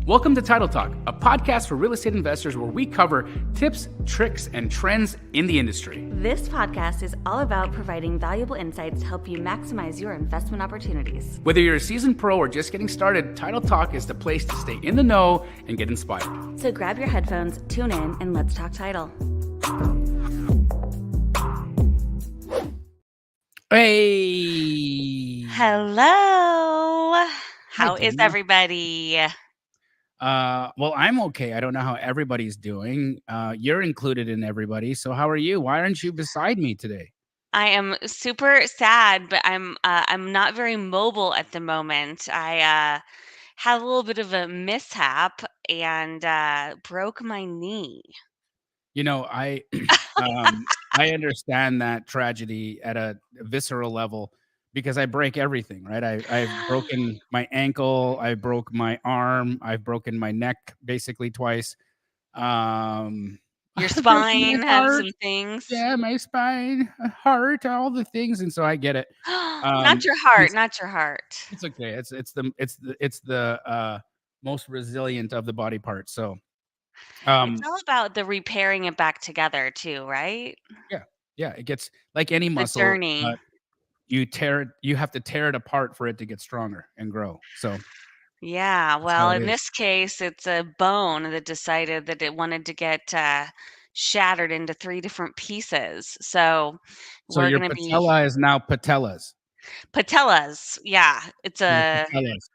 Welcome to Title Talk, a podcast for real estate investors where we cover tips, tricks, and trends in the industry. This podcast is all about providing valuable insights to help you maximize your investment opportunities. Whether you're a seasoned pro or just getting started, Title Talk is the place to stay in the know and get inspired. So grab your headphones, tune in, and let's talk title. Hey! Hello. How is Dena. everybody? Well, I'm okay. I don't know how everybody's doing. You're included in everybody. So how are you? Why aren't you beside me today? I am super sad, but I'm not very mobile at the moment. I had a little bit of a mishap and broke my knee. You know, I understand that tragedy at a visceral level because I break everything, right? I've broken my ankle, I broke my arm, I've broken my neck basically twice. Your I've broken spine my have heart. some things. Yeah, my spine, heart, all the things, and so I get it. Not your heart, It's, not your heart. it's okay. It's the most resilient of the body parts. So It's um all about the repairing it back together too, right? yeah, it gets like any The muscle. journey. You have to tear it apart for it to get stronger and grow. So Yeah, that's how well, it in is. this case, it's a bone that decided that it wanted to get shattered into 3 different pieces. So So we're your gonna be patella is now patellas. patellas. Yeah, it's Your a patellas.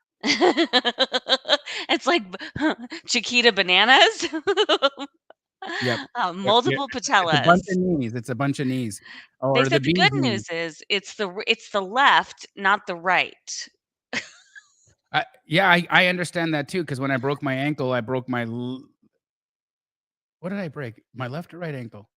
it's like Chiquita bananas. Yep. Yep. Multiple It's a bunch patellas. of knees. It's a bunch of knees, They or the said the bee's good knees. news is it's the left, not the right. Yeah, I understand that too. Because when I broke my ankle, I broke my. What did I break? My left or right ankle?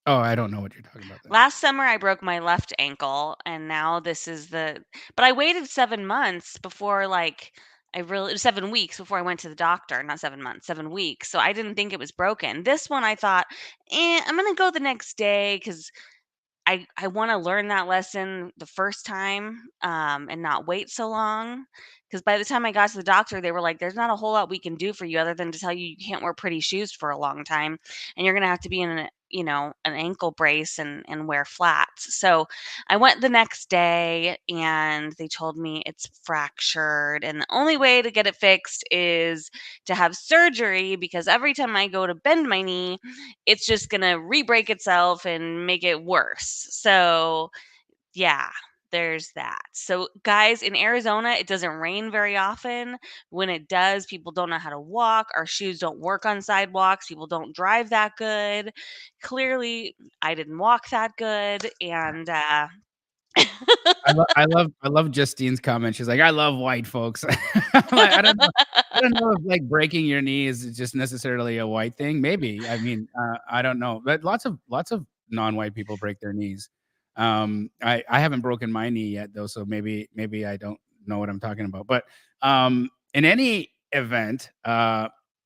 Oh, I don't know what you're talking about then. Last summer, I broke my left ankle, and now this is but I waited 7 months before, like, 7 weeks before I went to the doctor, not 7 months, 7 weeks, so I didn't think it was broken. This one, I thought, I'm gonna go the next day because I wanna learn that lesson the first time, and not wait so long. Because by the time I got to the doctor, they were like, "There's not a whole lot we can do for you other than to tell you you can't wear pretty shoes for a long time, and you're gonna have to be in an ankle brace and wear flats." So, I went the next day, and they told me it's fractured, and the only way to get it fixed is to have surgery because every time I go to bend my knee, it's just gonna re-break itself and make it worse. So, yeah, there's that. So, guys, in Arizona, it doesn't rain very often. When it does, people don't know how to walk. Our shoes don't work on sidewalks. People don't drive that good. Clearly, I didn't walk that good. And I love Justine's comment. She's like, "I love white folks." I'm like, I don't know if, like, breaking your knee is just necessarily a white thing. Maybe. I mean, I don't know. But lots of non-white people break their knees. I haven't broken my knee yet, though, so maybe I don't know what I'm talking about. But, in any event,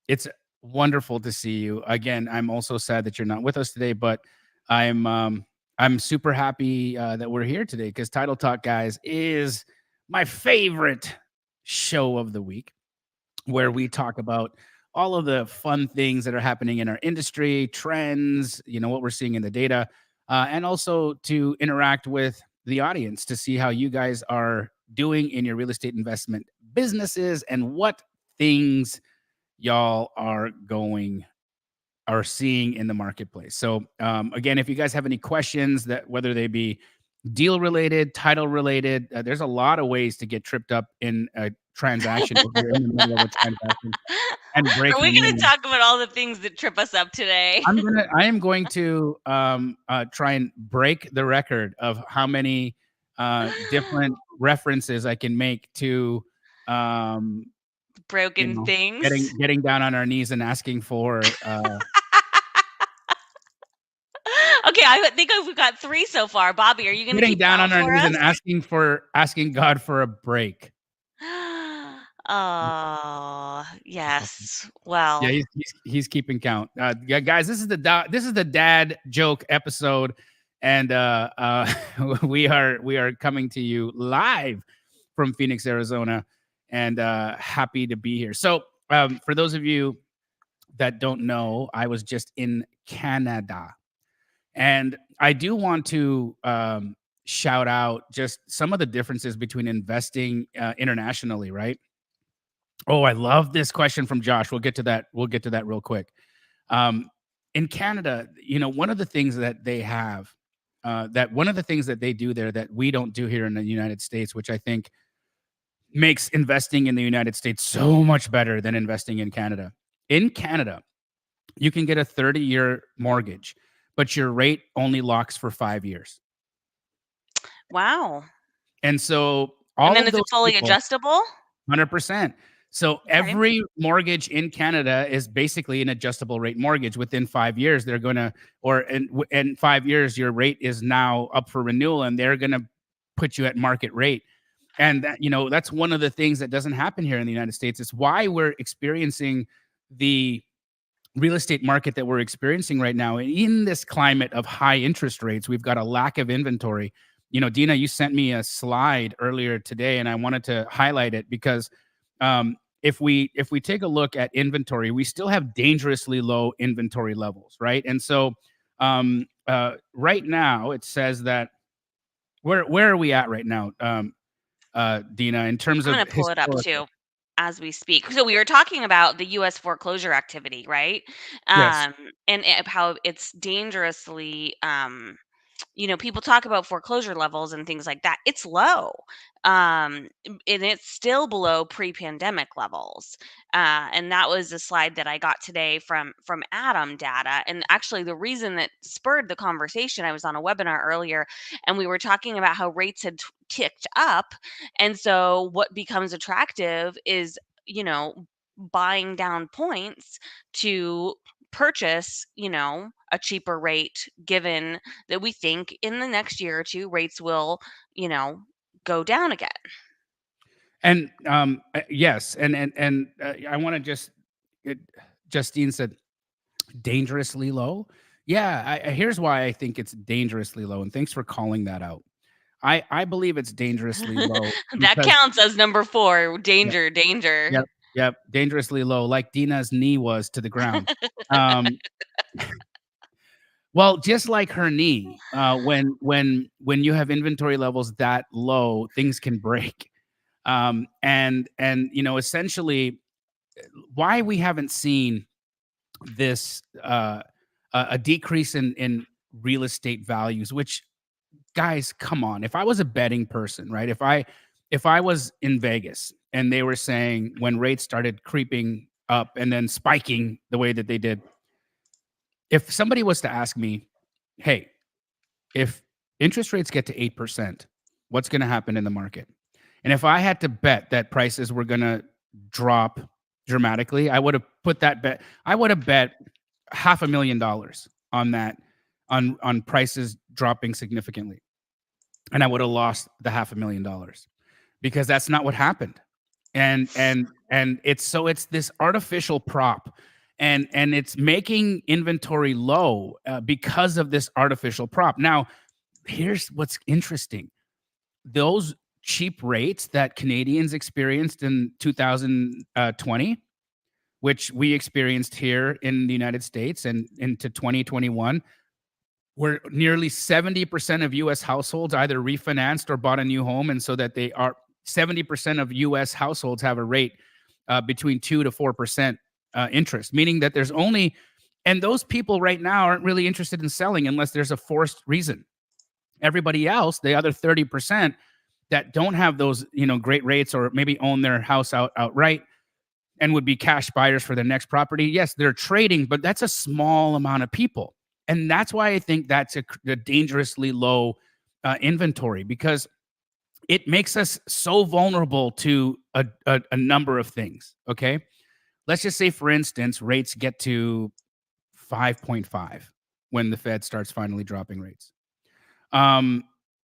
it's wonderful to see you. Again, I'm also sad that you're not with us today, but I'm super happy that we're here today because Title Talk, guys, is my favorite show of the week where we talk about all of the fun things that are happening in our industry, trends, what we're seeing in the data, and also to interact with the audience to see how you guys are doing in your real estate investment businesses and what things y'all are seeing in the marketplace. So again, if you guys have any questions that whether they be deal related, title related, there's a lot of ways to get tripped up in a transaction if you're in the middle of a transaction and break are your we going to knee. talk about all the things that trip us up today? I am going to try and break the record of how many different references I can make to Broken things. getting down on our knees and asking for Okay, I think we've got 3 so far. Bobby, are you gonna getting keep down count on our for knees us? and asking God for a break. Oh, yes. Well, Yeah, he's keeping count. Yeah, guys, this is the dad joke episode, and we are coming to you live from Phoenix, Arizona, and happy to be here. So, for those of you that don't know, I was just in Canada, and I do want to shout out just some of the differences between investing internationally, right? Oh, I love this question from Josh. We'll get to that. We'll get to that real quick. Um, in Canada, one of the things that they have, that one of the things that they do there that we don't do here in the United States, which I think makes investing in the United States so much better than investing in Canada. In Canada, you can get a 30-year mortgage, but your rate only locks for 5 years. Wow. And so And all then of is it those fully people, adjustable? 100%. So Okay. every mortgage in Canada is basically an adjustable rate mortgage. Within 5 years, they're going to, or in 5 years, your rate is now up for renewal, and they're going to put you at market rate. And that's one of the things that doesn't happen here in the United States. It's why we're experiencing the real estate market that we're experiencing right now. In this climate of high interest rates, we've got a lack of inventory. Dena, you sent me a slide earlier today, and I wanted to highlight it because if we take a look at inventory, we still have dangerously low inventory levels, right? And so right now it says that where are we at right now, Dena, in terms I'm of gonna pull it up historical? too as we speak. So we were talking about the US foreclosure activity, right? Yes. And how it's dangerously people talk about foreclosure levels and things like that. It's low. And it's still below pre-pandemic levels. And that was a slide that I got today from Adam Data. And actually the reason that spurred the conversation, I was on a webinar earlier and we were talking about how rates had ticked up. And so what becomes attractive is, you know, buying down points to purchase, a cheaper rate, given that we think in the next year or two rates will, you know, go down again. And yes, and I want to it, Justine said dangerously low. Yeah, here's why I think it's dangerously low, and thanks for calling that out. I believe it's dangerously low That because counts as number 4, yep, danger, danger. yep, yep, dangerously low, like Dina's knee was to the ground. Um, well, just like her knee, when you have inventory levels that low, things can break. And essentially, why we haven't seen this a decrease in real estate values, which, guys, come on. If I was a betting person, right? If I was in Vegas and they were saying when rates started creeping up and then spiking the way that they did, if somebody was to ask me, hey, if interest rates get to 8%, what's going to happen in the market? And if I had to bet that prices were going to drop dramatically, I would have put that bet. I would have bet $500,000 on that, on prices dropping significantly, and I would have lost the $500,000 because that's not what happened. And it's this artificial prop, and it's making inventory low because of this artificial prop. Now, here's what's interesting: those cheap rates that Canadians experienced in 2020, which we experienced here in the United States and into 2021, where nearly 70% of US households either refinanced or bought a new home. And so that 70% of US households have a rate between 2 to 4% interest, meaning that and those people right now aren't really interested in selling unless there's a forced reason. Everybody else, the other 30% that don't have those, great rates, or maybe own their house outright and would be cash buyers for their next property. Yes, they're trading, but that's a small amount of people. And that's why I think that's a dangerously low inventory, because it makes us so vulnerable to a number of things. Okay. Let's just say, for instance, rates get to 5.5 when the Fed starts finally dropping rates.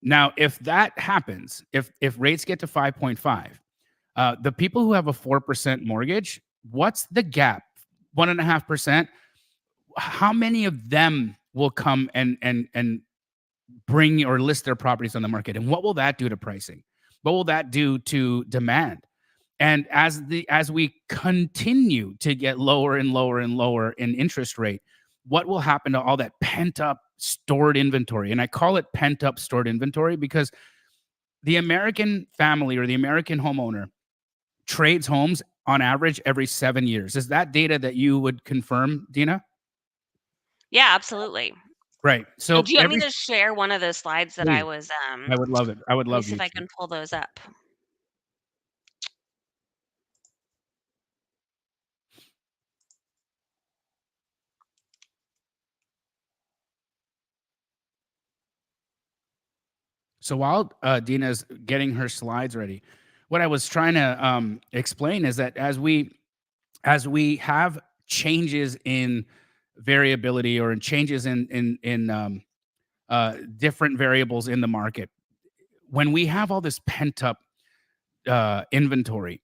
Now, if that happens, if rates get to 5.5, the people who have a 4% mortgage, what's the gap? 1.5%. How many of them will come and bring or list their properties on the market? And what will that do to pricing? What will that do to demand? And as we continue to get lower and lower and lower in interest rate, what will happen to all that pent up stored inventory? And I call it pent up stored inventory because the American family or the American homeowner trades homes on average every 7 years. Is that data that you would confirm, Dina? Yeah, absolutely. Right. So Do you want me every to share one of those slides that I please, was, I would love it. I would let me love see you if I to. can pull those up. So while Dina's getting her slides ready, what I was trying to explain is that as we have changes in variability or in changes in different variables in the market, when we have all this pent up inventory,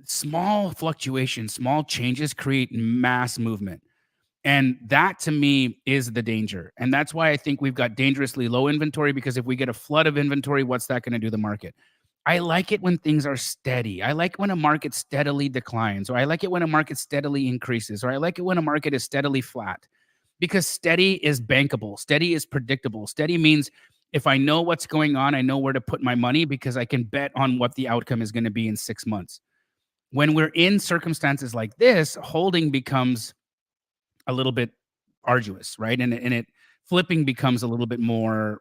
small fluctuations, small changes create mass movement. And that to me is the danger. And that's why I think we've got dangerously low inventory because if we get a flood of inventory, what's that going to do to the market? I like it when things are steady. I like when a market steadily declines, or I like it when a market steadily increases, or I like it when a market is steadily flat because steady is bankable. Steady is predictable. Steady means if I know what's going on, I know where to put my money because I can bet on what the outcome is going to be in 6 months. When we're in circumstances like this, holding becomes a little bit arduous, right? And it flipping becomes a little bit more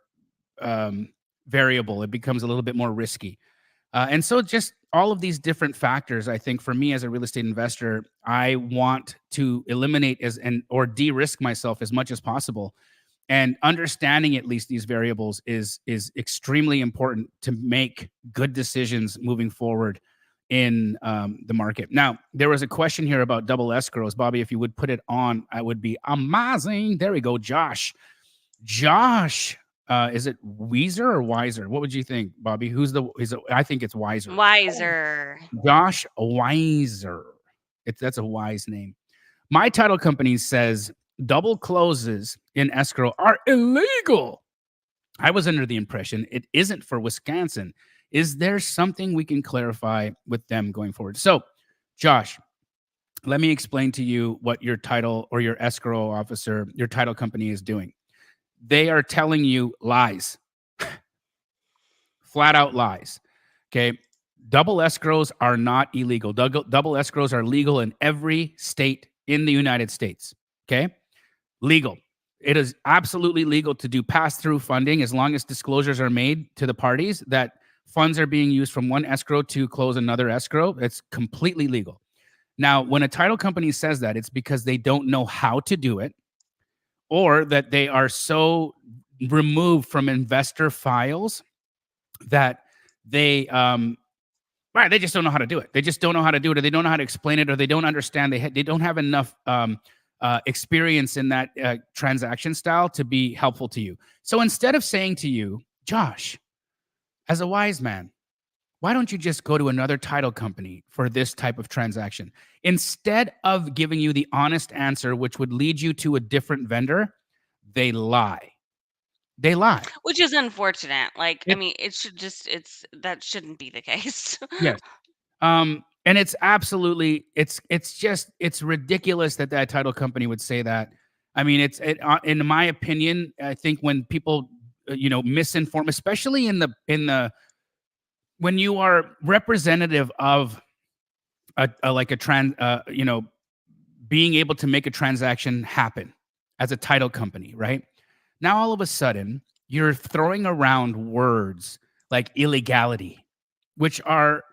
um, variable. It becomes a little bit more risky. And so just all of these different factors, I think for me as a real estate investor, I want to eliminate as and or de-risk myself as much as possible. And understanding at least these variables is extremely important to make good decisions moving forward in the market. Now, there was a question here about double escrows. Bobby, if you would put it on, I would be amazing. There we go, Josh. Josh, is it Weezer or Wiser? What would you think, Bobby? I think it's Wiser. Wiser. Josh Weiser. That's a wise name. My title company says double closes in escrow are illegal. I was under the impression it isn't for Wisconsin. Is there something we can clarify with them going forward? So, Josh, let me explain to you what your title or your escrow officer, your title company is doing. They are telling you lies, flat out lies. Okay. Double escrows are not illegal. Double escrows are legal in every state in the United States. Okay. Legal. It is absolutely legal to do pass-through funding as long as disclosures are made to the parties that funds are being used from one escrow to close another escrow. It's completely legal. Now, when a title company says that, it's because they don't know how to do it or that they are so removed from investor files that they just don't know how to do it. They just don't know how to do it, or they don't know how to explain it, or they don't understand. They don't have enough experience in that transaction style to be helpful to you. So instead of saying to you, Josh, as a wise man, why don't you just go to another title company for this type of transaction? Instead of giving you the honest answer, which would lead you to a different vendor, they lie. They lie. Which is unfortunate. Like, I It, mean, that shouldn't be the case. yes. And it's absolutely it's ridiculous that that title company would say that. I mean, in my opinion, I think when people misinform, especially in the when you are representative of a like a trans being able to make a transaction happen as a title company, right? Now all of a sudden you're throwing around words like illegality, which are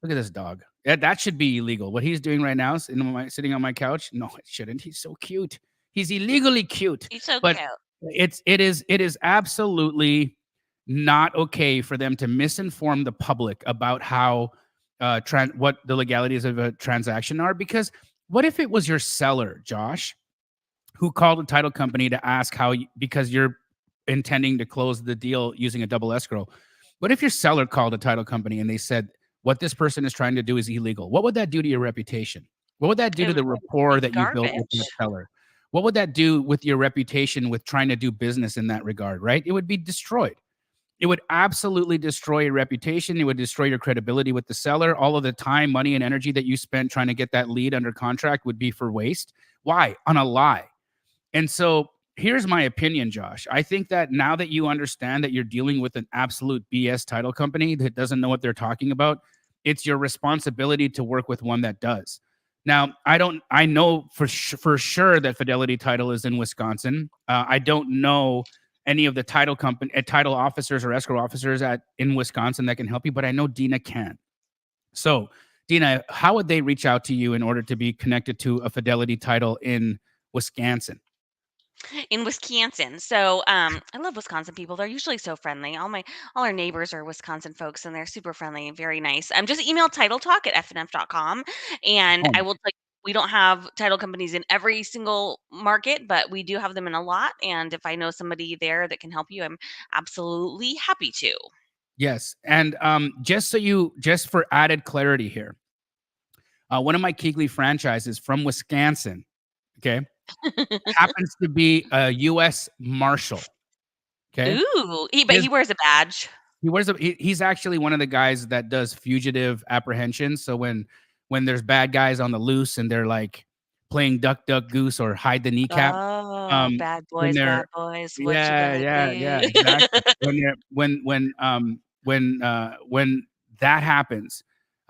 look at this dog. That should be illegal. What he's doing right now is sitting on my couch. No, it shouldn't. He's so cute. He's illegally cute. He's so But cute. it is absolutely not okay for them to misinform the public about how what the legalities of a transaction are. Because what if it was your seller, Josh, who called a title company to ask because you're intending to close the deal using a double escrow. What if your seller called a title company and they said what this person is trying to do is illegal? What would that do to your reputation? What would that do It to would the rapport be that you built with that garbage. seller? What would that do with your reputation with trying to do business in that regard, right? It would be destroyed. It would absolutely destroy your reputation. It would destroy your credibility with the seller. All of the time, money, and energy that you spent trying to get that lead under contract would be for waste. Why? On a lie. And so here's my opinion, Josh. I think that now that you understand that you're dealing with an absolute BS title company that doesn't know what they're talking about, it's your responsibility to work with one that does. Now, I know for sure that Fidelity Title is in Wisconsin. I don't know any of the title officers or escrow officers in Wisconsin that can help you, but I know Dena can. So, Dena, how would they reach out to you in order to be connected to a Fidelity Title in Wisconsin? In Wisconsin. So, I love Wisconsin people. They're usually so friendly. All our neighbors are Wisconsin folks, and they're super friendly and very nice. Just email titletalk@fnf.com, and I Oh, will tell you, we don't have title companies in every single market, but we do have them in a lot. And if I know somebody there that can help you, I'm absolutely happy to. yes. And just for added clarity here, one of my Keegley franchises from Wisconsin, okay, happens to be a U.S. Marshal. Okay, Ooh, but his he wears a badge. he's actually one of the guys that does fugitive apprehension. So when there's bad guys on the loose and they're like playing duck duck goose or hide the kneecap, Oh, when bad they're boys, what you yeah, gonna yeah, yeah, do? exactly. When that happens,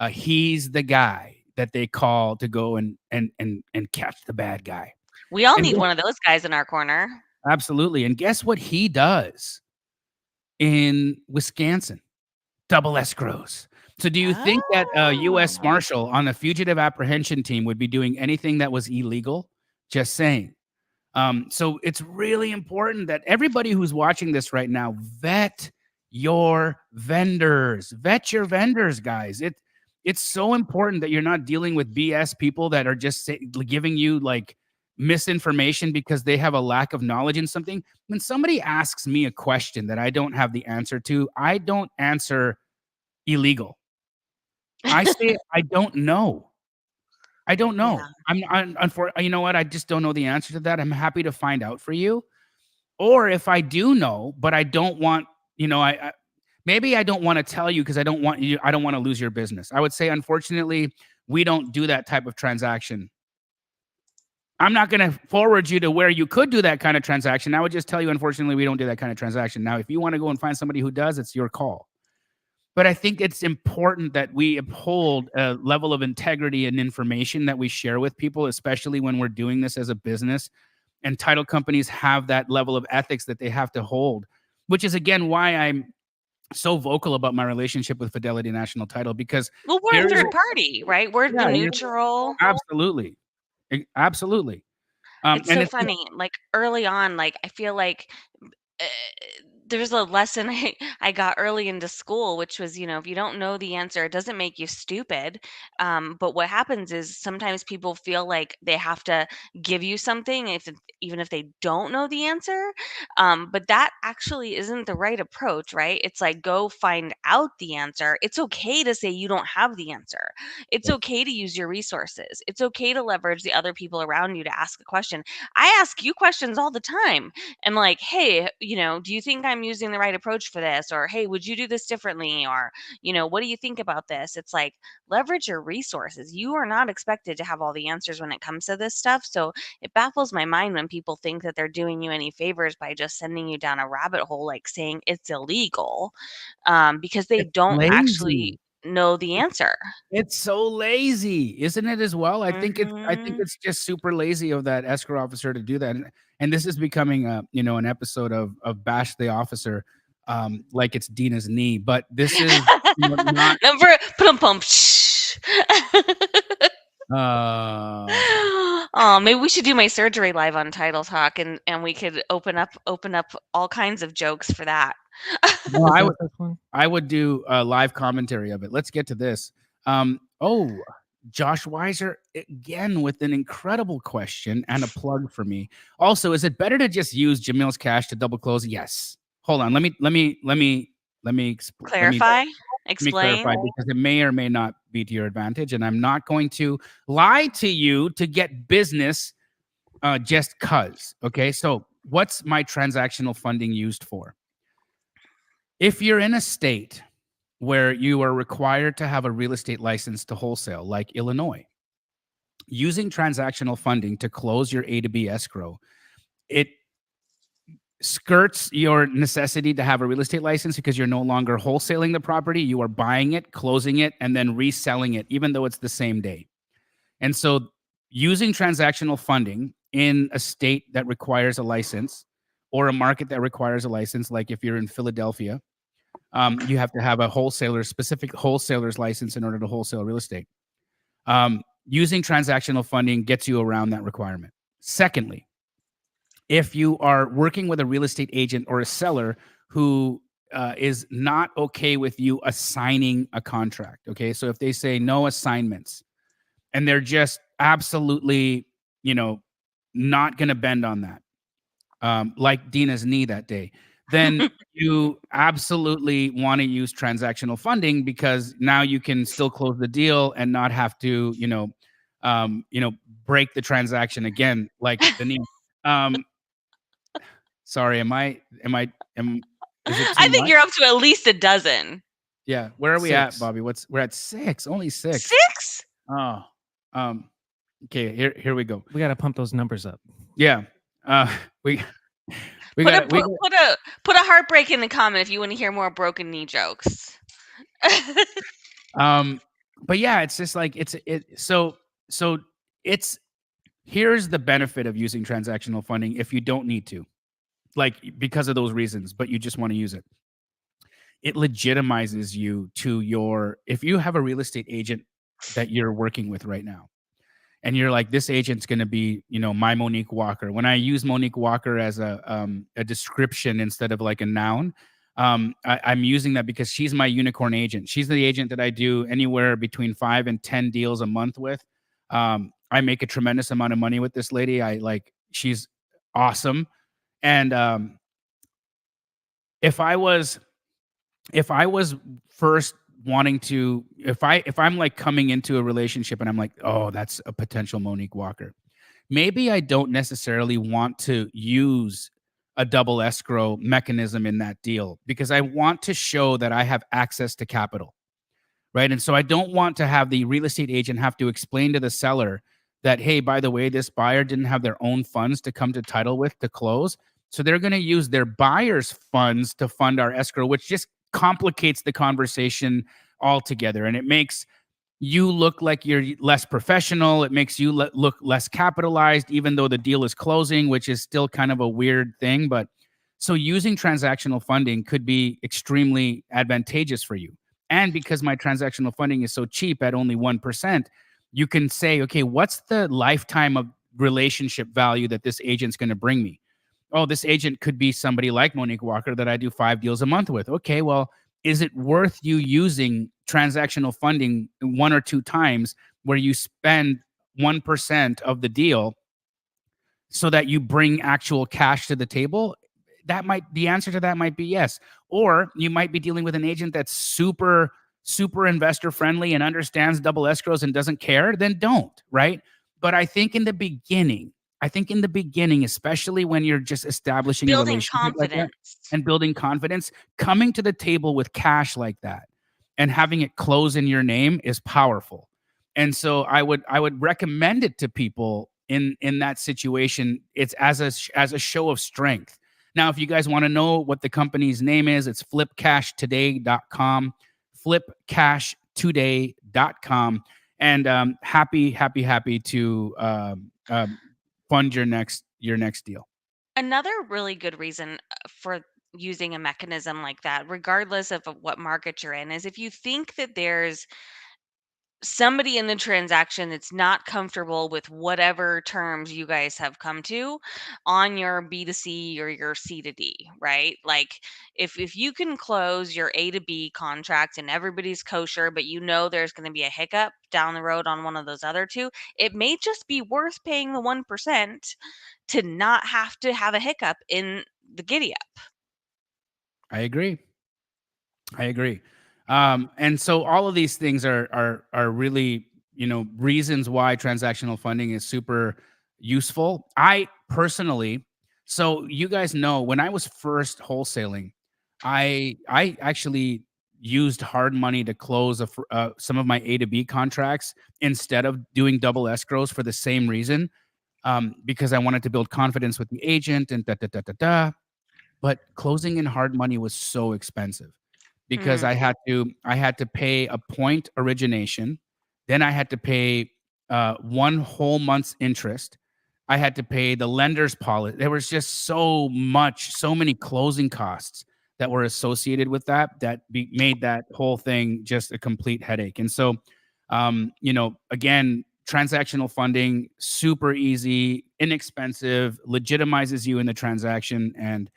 he's the guy that they call to go and catch the bad guy. We all And need one of those guys in our corner. absolutely. And guess what he does in Wisconsin? Double escrows. So do you think that a US Oh. Marshal on a fugitive apprehension team would be doing anything that was illegal? Just saying. So it's really important that everybody who's watching this right now vet your vendors. Vet your vendors, guys. It's so important that you're not dealing with BS people that are just giving you like misinformation because they have a lack of knowledge in something. When somebody asks me a question that I don't have the answer to, I don't answer illegal. I say I don't know. I don't know. Yeah. You know what? I just don't know the answer to that. I'm happy to find out for you. Or if I do know, but I don't want, maybe I don't want to tell you because I don't want to lose your business. I would say, unfortunately, we don't do that type of transaction. I'm not going to forward you to where you could do that kind of transaction. I would just tell you, unfortunately, we don't do that kind of transaction. Now, if you want to go and find somebody who does, it's your call. But I think it's important that we uphold a level of integrity and information that we share with people, especially when we're doing this as a business. And title companies have that level of ethics that they have to hold, which is again why I'm so vocal about my relationship with Fidelity National Title because Well, we're a here's third party, right? We're the yeah, neutral. absolutely, absolutely. It's And so it's funny. Like early on, like I feel like uh, there's a lesson I got early into school, which was, if you don't know the answer, it doesn't make you stupid. But what happens is sometimes people feel like they have to give you something even if they don't know the answer. But that actually isn't the right approach, right? It's like go find out the answer. It's okay to say you don't have the answer. It's okay to use your resources. It's okay to leverage the other people around you to ask a question. I ask you questions all the time and like, hey, do you think I'm using the right approach for this? Or hey, would you do this differently? Or, what do you think about this? It's like leverage your resources. You are not expected to have all the answers when it comes to this stuff. So it baffles my mind when people think that they're doing you any favors by just sending you down a rabbit hole, like saying it's illegal, because they it's don't lazy. actually know the answer. It's so lazy, isn't it as well? I think Hmm. it's just super lazy of that escrow officer to do that, and this is becoming an episode of Bash the Officer, like it's Dina's knee, but this is, not, Number pum pum. uh Oh, maybe we should do my surgery live on Title Talk, and we could open up all kinds of jokes for that. no, Was that this one? I would do a live commentary of it. Let's get to this. Oh, Josh Weiser again with an incredible question and a plug for me. Also, is it better to just use Jamil's cash to double close? Yes. Hold on. Clarify, Let me explain. clarify because it may or may not be to your advantage, and I'm not going to lie to you to get business just cuz. Okay, so what's my transactional funding used for? If you're in a state where you are required to have a real estate license to wholesale, like Illinois, using transactional funding to close your A to B escrow, it skirts your necessity to have a real estate license because you're no longer wholesaling the property. You are buying it, closing it, and then reselling it, even though it's the same day. And so, using transactional funding in a state that requires a license or a market that requires a license, like if you're in Philadelphia, you have to have a specific wholesaler's license in order to wholesale real estate. Using transactional funding gets you around that requirement. Secondly, if you are working with a real estate agent or a seller who is not okay with you assigning a contract, okay, so if they say no assignments and they're just absolutely, you know, not going to bend on that, like Dena's knee that day, then you absolutely want to use transactional funding because now you can still close the deal and not have to, you know, break the transaction again, like the knee. Um, sorry, is it too I think much? you're up to at least a dozen. Yeah. Where are we at, 6. Bobby? We're at 6, only 6. 6? Oh, okay. Here we go. We got to pump those numbers up. Yeah. We Put a got we put a heartbreak in the comment if you want to hear more broken knee jokes. But yeah, it's just like so it's here's the benefit of using transactional funding if you don't need to, like because of those reasons, but you just want to use it. It legitimizes you to your if you have a real estate agent that you're working with right now, and you're like, this agent's going to be, you know, my Monique Walker. When I use Monique Walker as a description instead of like a noun, I'm using that because she's my unicorn agent. She's the agent that I do anywhere between 5 and 10 deals a month with. I make a tremendous amount of money with this lady. She's awesome. And if I was first wanting to, if I'm like coming into a relationship and I'm like, oh, that's a potential Monique Walker, maybe I don't necessarily want to use a double escrow mechanism in that deal because I want to show that I have access to capital, right? And so I don't want to have the real estate agent have to explain to the seller that, hey, by the way, this buyer didn't have their own funds to come to title with to close. So they're going to use their buyer's funds to fund our escrow, which just complicates the conversation altogether. And it makes you look like you're less professional. It makes you look less capitalized, even though the deal is closing, which is still kind of a weird thing. But so using transactional funding could be extremely advantageous for you. And because my transactional funding is so cheap at only 1%, you can say, okay, what's the lifetime of relationship value that this agent's going to bring me? Oh, this agent could be somebody like Monique Walker that I do 5 deals a month with. Okay, well, is it worth you using transactional funding 1 or 2 times where you spend 1% of the deal so that you bring actual cash to the table? The answer to that might be yes. Or you might be dealing with an agent that's super investor friendly and understands double escrows and doesn't care, then don't, right? But I think in the beginning, especially when you're just establishing a Building relationship like that confidence. and building confidence, coming to the table with cash like that and having it close in your name is powerful. And so I would recommend it to people in that situation. It's as a show of strength. Now, if you guys want to know what the company's name is, it's flipcashtoday.com, flipcashtoday.com. And happy to fund your next deal. Another really good reason for using a mechanism like that, regardless of what market you're in, is if you think that there's somebody in the transaction that's not comfortable with whatever terms you guys have come to on your B2C or your C2D, right? Like if you can close your A to B contract and everybody's kosher, but you know there's going to be a hiccup down the road on one of those other two, it may just be worth paying the 1% to not have to have a hiccup in the giddy up. I agree. And so all of these things are really, reasons why transactional funding is super useful. I personally, so you guys know, when I was first wholesaling, I actually used hard money to close some of my A to B contracts instead of doing double escrows for the same reason, because I wanted to build confidence with the agent and da da da da da. But closing in hard money was so expensive because Mm. I had to pay a point origination, then I had to pay, 1 whole month's interest. I had to pay the lender's policy. There was just so many closing costs that were associated with that made that whole thing just a complete headache, and so, again, transactional funding, super easy, inexpensive, legitimizes you in the transaction, and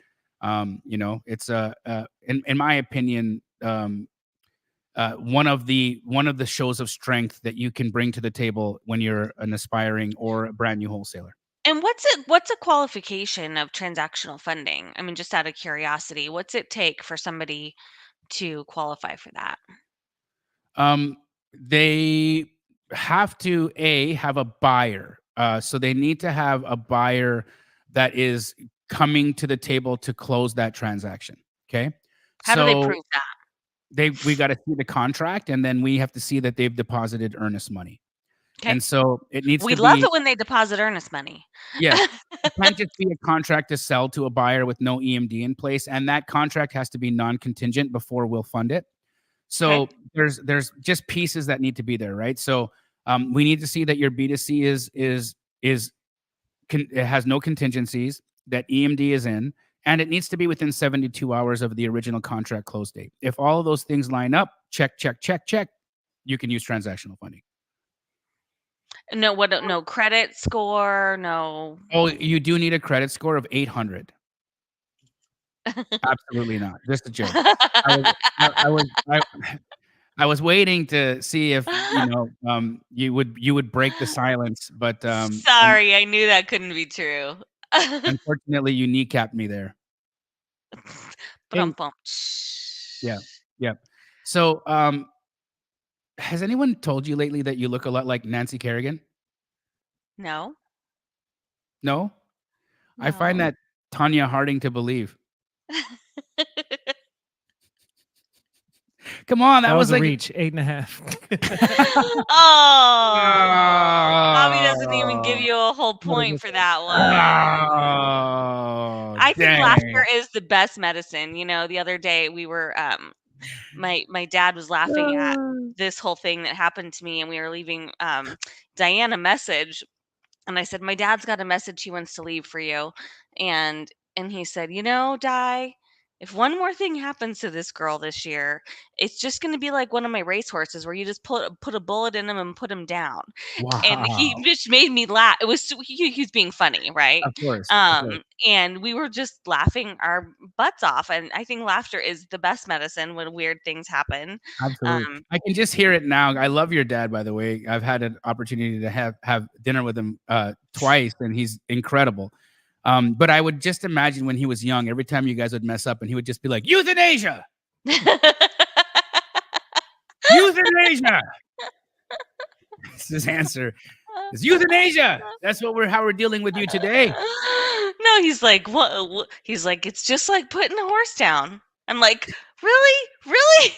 it's in my opinion, one of the shows of strength that you can bring to the table when you're an aspiring or a brand new wholesaler. And what's a qualification of transactional funding? I mean, just out of curiosity, what's it take for somebody to qualify for that? Um, they have to have a buyer. So they need to have a buyer that is coming to the table to close that transaction. Okay. How do they So prove that? we got to see the contract, and then we have to see that they've deposited earnest money. Okay. And so it needs We to love be, it when they deposit earnest money. yes, it can't just be a contract to sell to a buyer with no EMD in place, and that contract has to be non-contingent before we'll fund it. Okay. So there's just pieces that need to be there, right? So we need to see that your B2C it has no contingencies, that EMD is in, and it needs to be within 72 hours of the original contract close date. If all of those things line up, check, check, check, check, you can use transactional funding. No credit score, no. Oh, you do need a credit score of 800. Absolutely not. Just a joke. I was I was I was waiting to see if, you would break the silence, but, Sorry, I knew that couldn't be true. unfortunately, you kneecapped me there. Hey, Ba-dum-bum. yeah, yeah. So, has anyone told you lately that you look a lot like Nancy Kerrigan? No, No? I find no. that Tanya Harding to believe. Come on, that That was was a like reach, 8.5. Oh, Bobby doesn't even give Oh, you a whole What is point it? for that one. oh, I think laughter dang. is the best medicine. The other day we were my dad was laughing at this whole thing that happened to me, and we were leaving Diane a message, and I said, "My dad's got a message he wants to leave for you." And he said, Di, if one more thing happens to this girl this year, it's just going to be like one of my racehorses where you just put a bullet in him and put him down." And he Wow. just made me laugh. It was he was being funny, right? Of course, of course. And we were just laughing our butts off. And I think laughter is the best medicine when weird things happen. Absolutely. Um, I can just hear it now. I love your dad, by the way. I've had an opportunity to have dinner with him twice, and he's incredible. But I would just imagine when he was young, every time you guys would mess up, and he would just be like, "Euthanasia, euthanasia." That's his answer. It's euthanasia. That's how we're dealing with you today. No, he's like, what? He's like, it's just like putting a horse down. I'm like, really, really?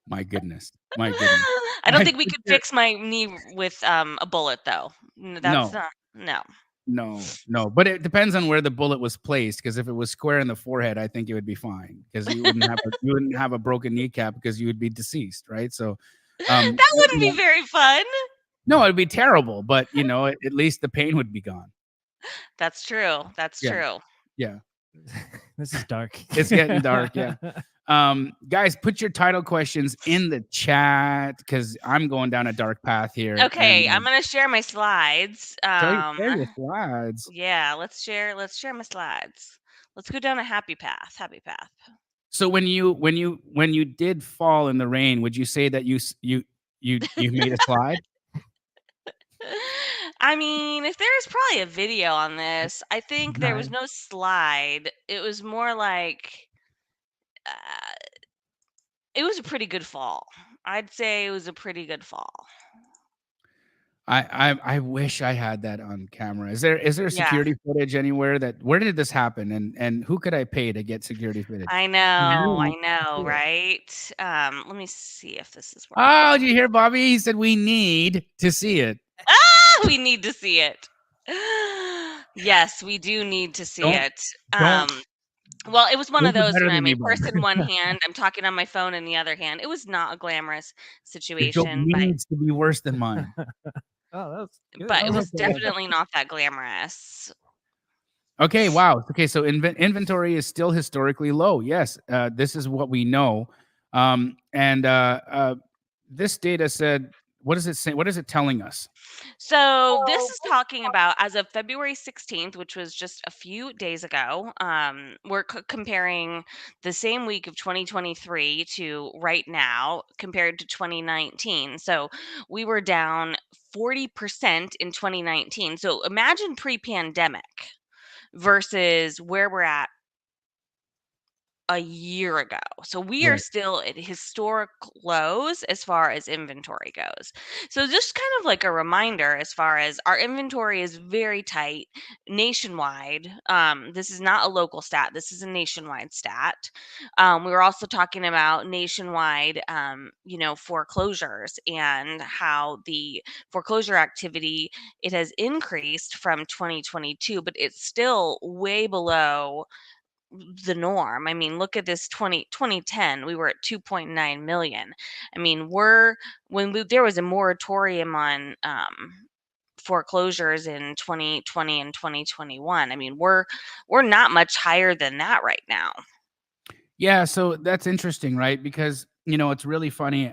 My goodness. My goodness. I don't I think we just could hear- fix my knee with a bullet, though. That's no, not. No. no. But it depends on where the bullet was placed. Because if it was square in the forehead, I think it would be fine. Because you wouldn't have a broken kneecap because you would be deceased, right? So, That wouldn't be very fun. no, it'd be terrible. But at least the pain would be gone. That's true. That's Yeah, true. yeah. This is dark. It's getting dark. Yeah. Guys, put your title questions in the chat because I'm going down a dark path here. Okay, And I'm gonna share my slides. share your slides. Yeah, let's share my slides. Let's go down a happy path. Happy path. So when you did fall in the rain, would you say that you made a slide? I mean, if there's probably a video on this, I think there was Nine. no slide. It was more like uh, it was a pretty good fall. I'd say it was a pretty good fall. I wish I had that on camera. Is there Yeah, security footage anywhere that where did this happen, and who could I pay to get security footage? I No. know, right? Let me see if this is Oh, working. did you hear Bobby? He said we need to see it. Ah, we need to see it. Yes, we do need to see Don't it. don't Well, it was one You'll of do those, better I'm than me, a Bob. purse in one hand, I'm talking on my phone in the other hand. It was not a glamorous Your joke situation, needs to be worse than mine. Oh, that's good. but I it was was okay. definitely not that glamorous. Okay, wow. Okay, so inventory is still historically low. Yes, this is what we know. And this data said, what does it say? What is it telling us? So this is talking about as of February 16th, which was just a few days ago. We're comparing the same week of 2023 to right now compared to 2019. So we were down 40% in 2019. So imagine pre-pandemic versus where we're at a year ago. So we are Right. still at historic lows as far as inventory goes. So just kind of like a reminder as far as our inventory is very tight nationwide. This is not a local stat. This is a nationwide stat. We were also talking about nationwide, foreclosures and how the foreclosure activity it has increased from 2022, but it's still way below the norm. I mean, look at this 2010, we were at 2.9 million. I mean, there was a moratorium on foreclosures in 2020 and 2021. I mean, we're not much higher than that right now. Yeah, so that's interesting, right? Because it's really funny.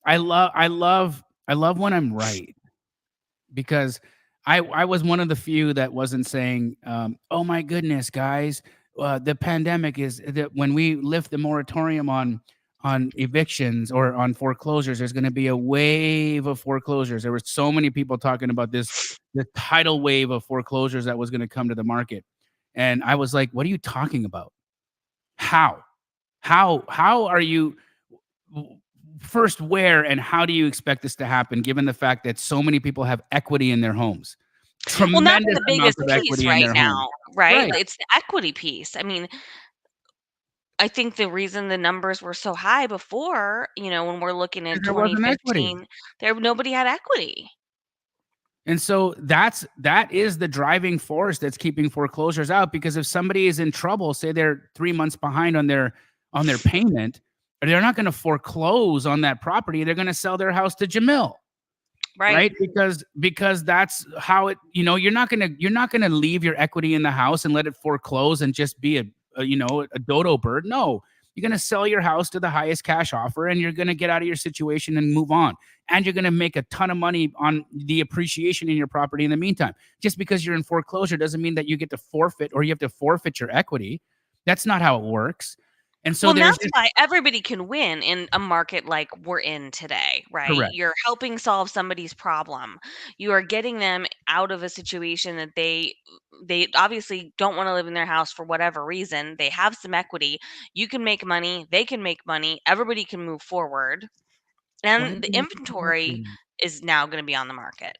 I love when I'm right. Because I was one of the few that wasn't saying, "Oh my goodness, guys, the pandemic is that when we lift the moratorium on evictions or on foreclosures, there's going to be a wave of foreclosures." There were so many people talking about the tidal wave of foreclosures that was going to come to the market, and I was like, "What are you talking about? How? How are you?" First, where and how do you expect this to happen given the fact that so many people have equity in their homes? Well, that's Tremendous the amounts biggest of piece equity in right their homes. now, right? Right, It's the equity piece. I mean, I think the reason the numbers were so high before, when we're looking at because there wasn't equity. 2015, nobody had equity. And so that is the driving force that's keeping foreclosures out, because if somebody is in trouble, say they're 3 months behind on their payment, they're not gonna foreclose on that property, they're gonna sell their house to Jamil. Right. Right? Because that's how you're not gonna leave your equity in the house and let it foreclose and just be a dodo bird. No, you're gonna sell your house to the highest cash offer, and you're gonna get out of your situation and move on. And you're gonna make a ton of money on the appreciation in your property in the meantime. Just because you're in foreclosure doesn't mean that you get to forfeit or you have to forfeit your equity. That's not how it works. And so Well, and there's that's this. why everybody can win in a market like we're in today, right? Correct. You're helping solve somebody's problem. You are getting them out of a situation that they obviously don't want to live in their house for whatever reason. They have some equity. You can make money, they can make money, everybody can move forward. Why do And the you need to inventory is now going to be on the market.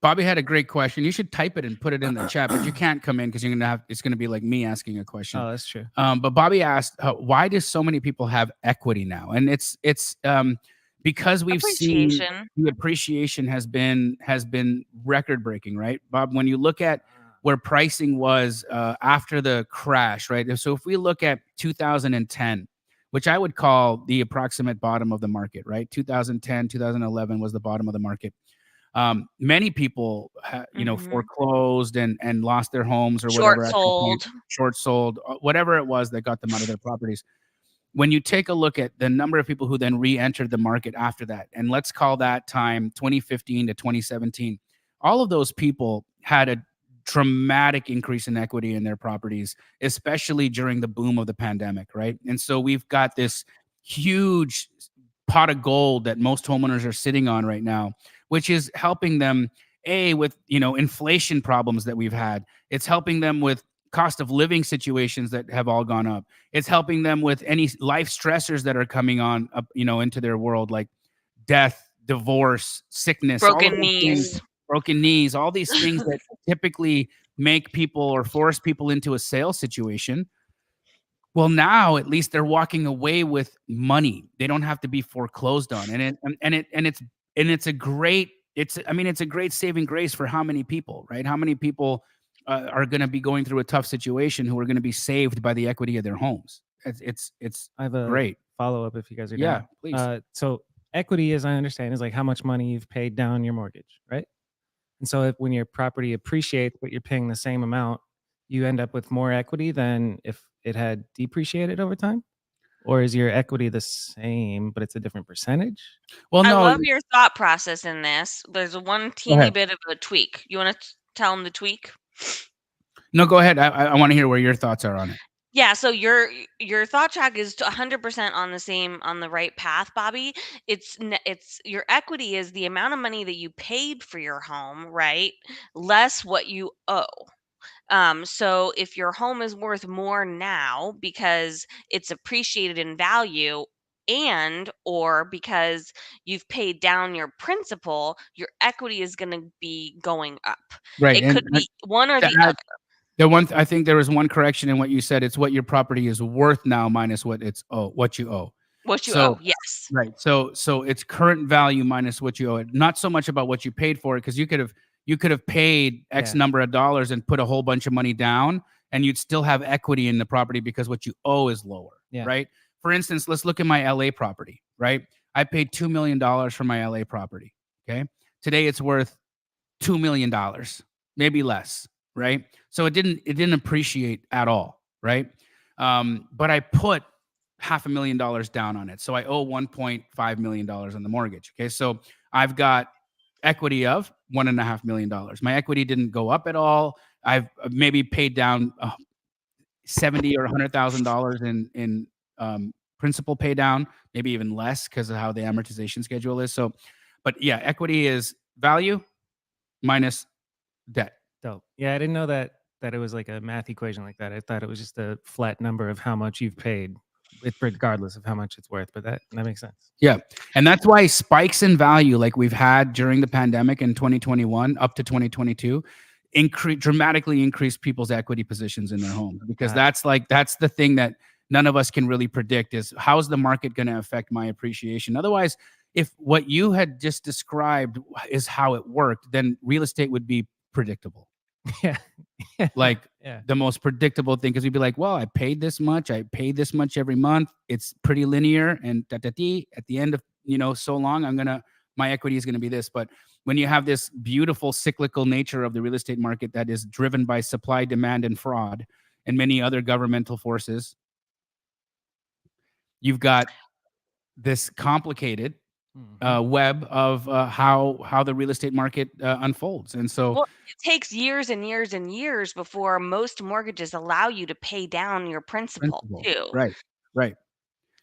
Bobby had a great question. You should type it and put it in the chat, but you can't come in because it's gonna be like me asking a question. Oh, that's true. But Bobby asked, why do so many people have equity now? And it's because we've seen Appreciation. the appreciation has been record breaking, right? Bob, when you look at where pricing was after the crash, right? So if we look at 2010, which I would call the approximate bottom of the market, right? 2010, 2011 was the bottom of the market. Many people, Mhm. foreclosed and lost their homes or Short whatever at that point, sold. short sold, whatever it was that got them out of their properties. When you take a look at the number of people who then re-entered the market after that, and let's call that time 2015 to 2017, all of those people had a dramatic increase in equity in their properties, especially during the boom of the pandemic, right? And so we've got this huge pot of gold that most homeowners are sitting on right now, which is helping them with inflation problems that we've had. It's helping them with cost of living situations that have all gone up. It's helping them with any life stressors that are coming on up, into their world, like death, divorce, sickness, all of Broken those things. knees. broken knees, all these things that typically make people or force people into a sales situation. Well, now at least they're walking away with money. They don't have to be foreclosed on, and it's a great it's a great saving grace for how many people, right? How many people are going to be going through a tough situation who are going to be saved by the equity of their homes? It's I have a great. follow-up if you guys are Yeah, down. please. So equity, as I understand, is like how much money you've paid down your mortgage, right? And so when your property appreciates, but you're paying the same amount, you end up with more equity than if it had depreciated over time? Or is your equity the same, but it's a different percentage? Well, I no, love your thought process in this. There's one go teeny ahead. bit of a tweak. You want to tell them the tweak? No, go ahead. I want to hear where your thoughts are on it. Yeah, so your thought track is 100% on the right path, Bobby. It's your equity is the amount of money that you paid for your home, right? Less what you owe. So if your home is worth more now because it's appreciated in value and or because you've paid down your principal, your equity is going to be going up. Right, It could and be one or to the add, other. I think there was one correction in what you said. It's what your property is worth now minus what you owe. What you So owe, yes. right. So it's current value minus what you owe it. Not so much about what you paid for it, because you could have paid X Yeah. number of dollars and put a whole bunch of money down, and you'd still have equity in the property because what you owe is lower. Yeah. Right. For instance, let's look at my LA property. Right. I paid $2 million for my LA property. Okay. Today it's worth $2 million, maybe less. Right. So it didn't appreciate at all. Right. But I put $500,000 down on it. So I owe $1.5 million on the mortgage. Okay. So I've got equity of $1.5 million. My equity didn't go up at all. I've maybe paid down 70 or $100,000 in principal pay down, maybe even less because of how the amortization schedule is. So, but yeah, equity is value minus debt. Dope. Yeah, I didn't know that it was like a math equation like that. I thought it was just a flat number of how much you've paid, regardless of how much it's worth. But that makes sense. Yeah. And that's why spikes in value like we've had during the pandemic in 2021 up to 2022 dramatically increased people's equity positions in their homes, because that's the thing that none of us can really predict is how's the market going to affect my appreciation. Otherwise, if what you had just described is how it worked, then real estate would be predictable. Yeah. Like Yeah. the most predictable thing, because you'd be like, well, I paid this much every month, it's pretty linear, and at the end of so long, my equity is going to be this. But when you have this beautiful cyclical nature of the real estate market that is driven by supply, demand, and fraud and many other governmental forces, you've got this complicated web of how the real estate market unfolds. And so Well, it takes years and years and years before most mortgages allow you to pay down your principal too. right.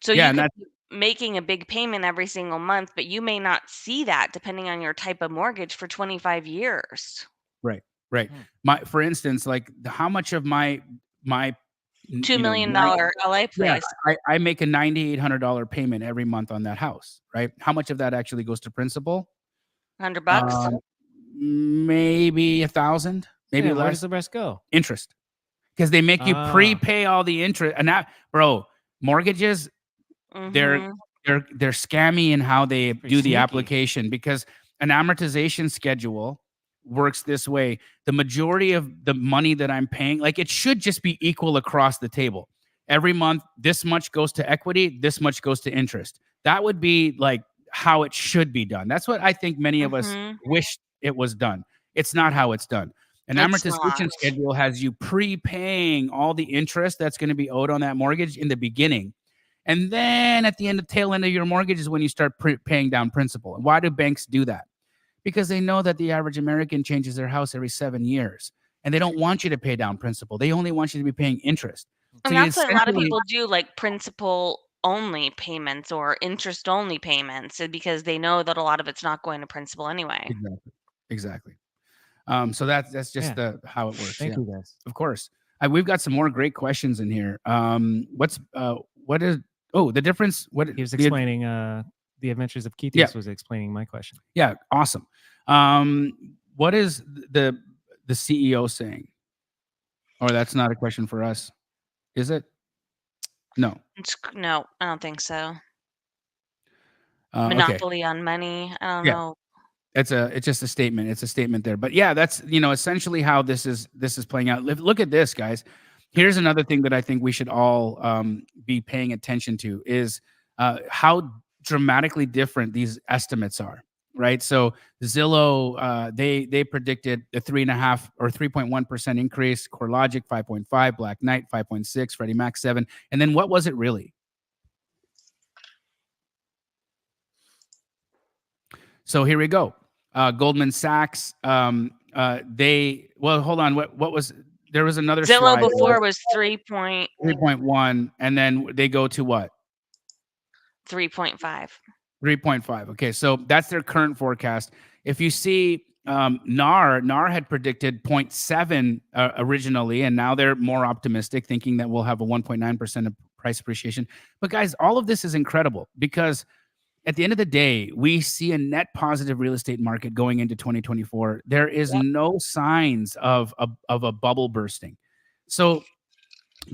So Yeah, you and could that's be making a big payment every single month, but you may not see that depending on your type of mortgage for 25 years. right. For instance, like how much of my $2 million nine, LA yeah, place, I make a $9,800 payment every month on that house, right? How much of that actually goes to principal? $100. Maybe 1,000, maybe Yeah, where less. does the rest go? Interest, because they make you Ah. prepay all the interest. And that, bro, mortgages, they're Mhm. they're scammy in how they Pretty do the sneaky. application, because an amortization schedule works this way. The majority of the money that I'm paying, like it should just be equal across the table. Every month, this much goes to equity, this much goes to interest. That would be like how it should be done. That's what I think many of us Mhm. wish it was done. It's not how it's done. An It's not. amortization schedule has you prepaying all the interest that's going to be owed on that mortgage in the beginning. And then at the tail end of your mortgage is when you start paying down principal. And why do banks do that? Because they know that the average American changes their house every 7 years, and they don't want you to pay down principal. They only want you to be paying interest. So And you that's why a lot of essentially people do like principal only payments or interest only payments because they know that a lot of it's not going to principal anyway. exactly. So that's just Yeah. how it works. Thank Yeah, you, guys. of course. We've got some more great questions in here. What is the difference? What He was the- explaining the Adventures of Keithias Yeah. was explaining my question. Yeah, awesome. what is the CEO saying? Or that's not a question for us, is it? No. No, I don't think so. Okay. Monopoly on money. I don't Yeah. know. It's just a statement. It's a statement there. But yeah, that's, essentially how this is playing out. Look at this, guys. Here's another thing that I think we should all be paying attention to is how dramatically different these estimates are. Right. So Zillow, they predicted a 3.5 or 3.1% increase. CoreLogic 5.5, Black Knight 5.6, Freddie Mac 7. And then what was it really? So here we go. Goldman Sachs, hold on. What was, there was another Zillow slide, before was 3.1, and then they go to what? 3.5. 3.5. Okay, so that's their current forecast. If you see, NAR had predicted zero point 0.7 originally, and now they're more optimistic, thinking that we'll have a 1.9% of price appreciation. But guys, all of this is incredible because at the end of the day, we see a net positive real estate market going into 2024. There is Yep. no signs of a bubble bursting. So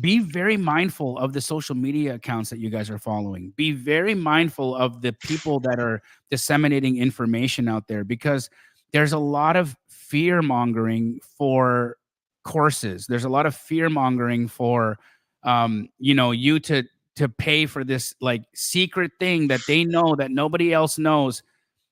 be very mindful of the social media accounts that you guys are following. Be very mindful of the people that are disseminating information out there because there's a lot of fear mongering for courses. There's a lot of fear mongering for you to pay for this like secret thing that they know that nobody else knows.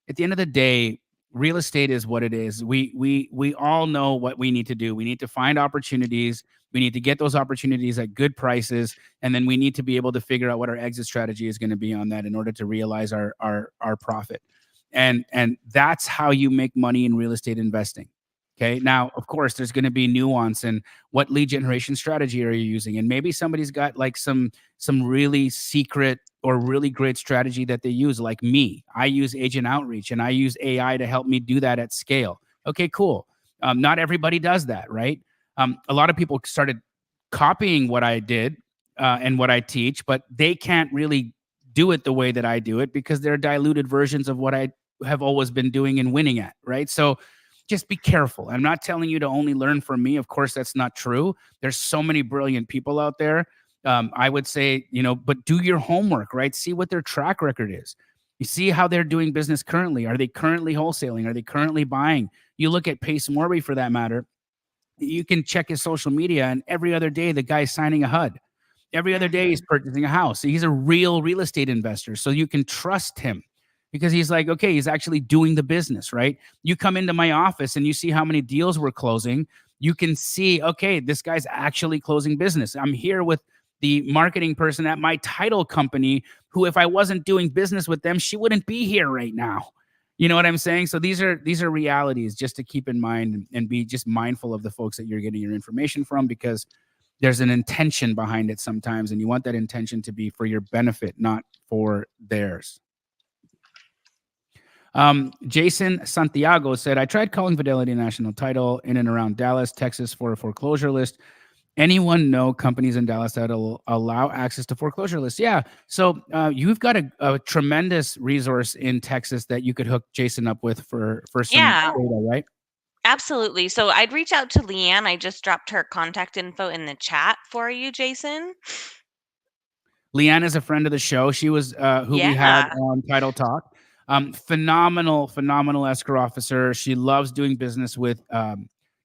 At the end of the day, real estate is what it is. We all know what we need to do. We need to find opportunities. We need to get those opportunities at good prices, and then we need to be able to figure out what our exit strategy is going to be on that in order to realize our profit. And that's how you make money in real estate investing. Okay. Now, of course, there's going to be nuance in what lead generation strategy are you using, and maybe somebody's got like some really secret or really great strategy that they use. Like me, I use agent outreach and I use AI to help me do that at scale. Okay, cool. Not everybody does that, right? A lot of people started copying what I did and what I teach, but they can't really do it the way that I do it because they're diluted versions of what I have always been doing and winning at, right? So just be careful. I'm not telling you to only learn from me. Of course, that's not true. There's so many brilliant people out there. I would say, but do your homework, right? See what their track record is. You see how they're doing business currently. Are they currently wholesaling? Are they currently buying? You look at Pace Morby for that matter. You can check his social media, and every other day the guy's signing a HUD. Every other day he's purchasing a house. He's a real real estate investor, so you can trust him because he's like, okay, he's actually doing the business, right? You come into my office and you see how many deals we're closing. You can see, okay, this guy's actually closing business. I'm here with the marketing person at my title company who, if I wasn't doing business with them, she wouldn't be here right now. You know what I'm saying? So these are realities just to keep in mind and be just mindful of the folks that you're getting your information from, because there's an intention behind it sometimes, and you want that intention to be for your benefit, not for theirs. Jason Santiago said, I tried calling Fidelity National Title in and around Dallas, Texas for a foreclosure list. Anyone know companies in Dallas that will allow access to foreclosure lists? Yeah. So you've got a tremendous resource in Texas that you could hook Jason up with for some Yeah, data, right? absolutely. So I'd reach out to Leanne. I just dropped her contact info in the chat for you, Jason. Leanne is a friend of the show. She was who we had Yeah. on Title Talk. Phenomenal escrow officer. She loves doing business with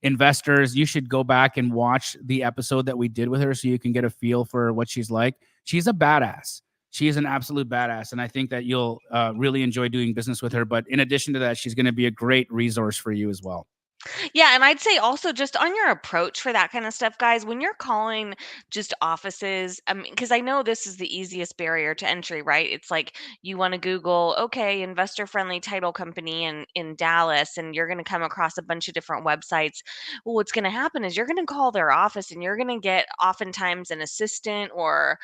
investors. You should go back and watch the episode that we did with her so you can get a feel for what she's like. She's a badass. She is an absolute badass, and I think that you'll really enjoy doing business with her. But in addition to that, she's going to be a great resource for you as well. Yeah, and I'd say also just on your approach for that kind of stuff, guys, when you're calling just offices, I mean, because I know this is the easiest barrier to entry, right? It's like you want to Google, okay, investor friendly title company in Dallas, and you're going to come across a bunch of different websites. Well, what's going to happen is you're going to call their office and you're going to get oftentimes an assistant or,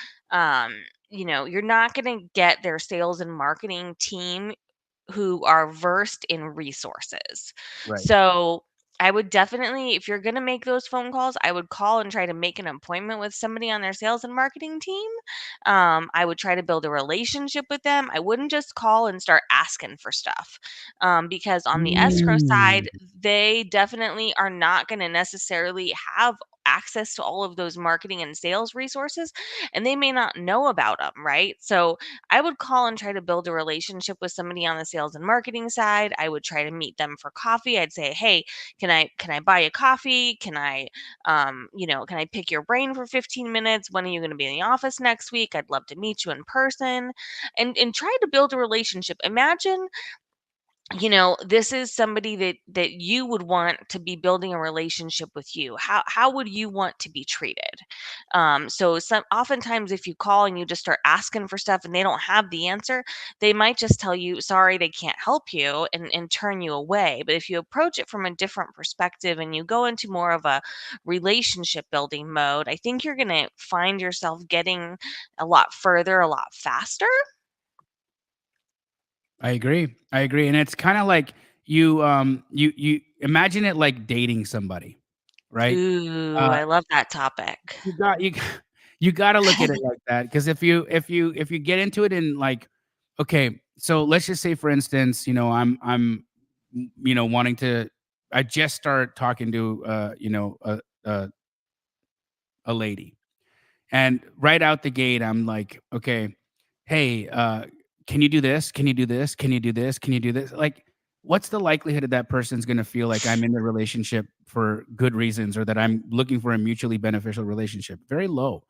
you're not going to get their sales and marketing team who are versed in resources. Right. So I would definitely, if you're going to make those phone calls, I would call and try to make an appointment with somebody on their sales and marketing team I would try to build a relationship with them. I wouldn't just call and start asking for stuff, because on the escrow Mm. side, they definitely are not going to necessarily have access to all of those marketing and sales resources, and they may not know about them, right? So I would call and try to build a relationship with somebody on the sales and marketing side. I would try to meet them for coffee. I'd say, hey, can I buy a coffee? Can I pick your brain for 15 minutes? When are you going to be in the office next week? I'd love to meet you in person, and try to build a relationship. Imagine, this is somebody that you would want to be building a relationship with you. How would you want to be treated? So some oftentimes, if you call and you just start asking for stuff and they don't have the answer, they might just tell you sorry, they can't help you, and turn you away. But if you approach it from a different perspective and you go into more of a relationship building mode, I think you're going to find yourself getting a lot further a lot faster. I agree. I agree. And it's kind of like you imagine it like dating somebody, right? Ooh, Uh I love that topic. you got you you got to look at it like that, because if you get into it in like, okay, so let's just say for instance, wanting to, I just start talking to a lady. And right out the gate, I'm like, okay, hey, can you do this? Can you do this? Can you do this? Can you do this? Like, what's the likelihood of that person's going to feel like I'm in the relationship for good reasons, or that I'm looking for a mutually beneficial relationship? Very low,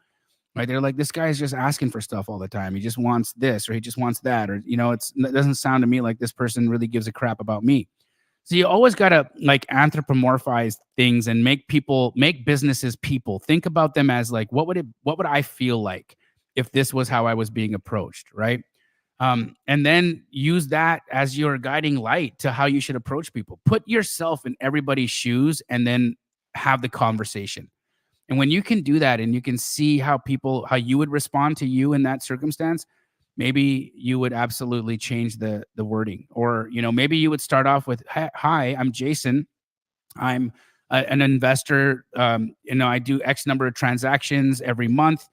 right? They're like, this guy is just asking for stuff all the time. He just wants this, or he just wants that, or, it doesn't sound to me like this person really gives a crap about me. So you always gotta like anthropomorphize things and make businesses people. Think about them as like, what would I feel like if this was how I was being approached, right? And then use that as your guiding light to how you should approach people. Put yourself in everybody's shoes and then have the conversation. And when you can do that and you can see how you would respond to you in that circumstance, maybe you would absolutely change the wording. Or, maybe you would start off with, "Hi, I'm Jason. I'm an investor. I do X number of transactions every month.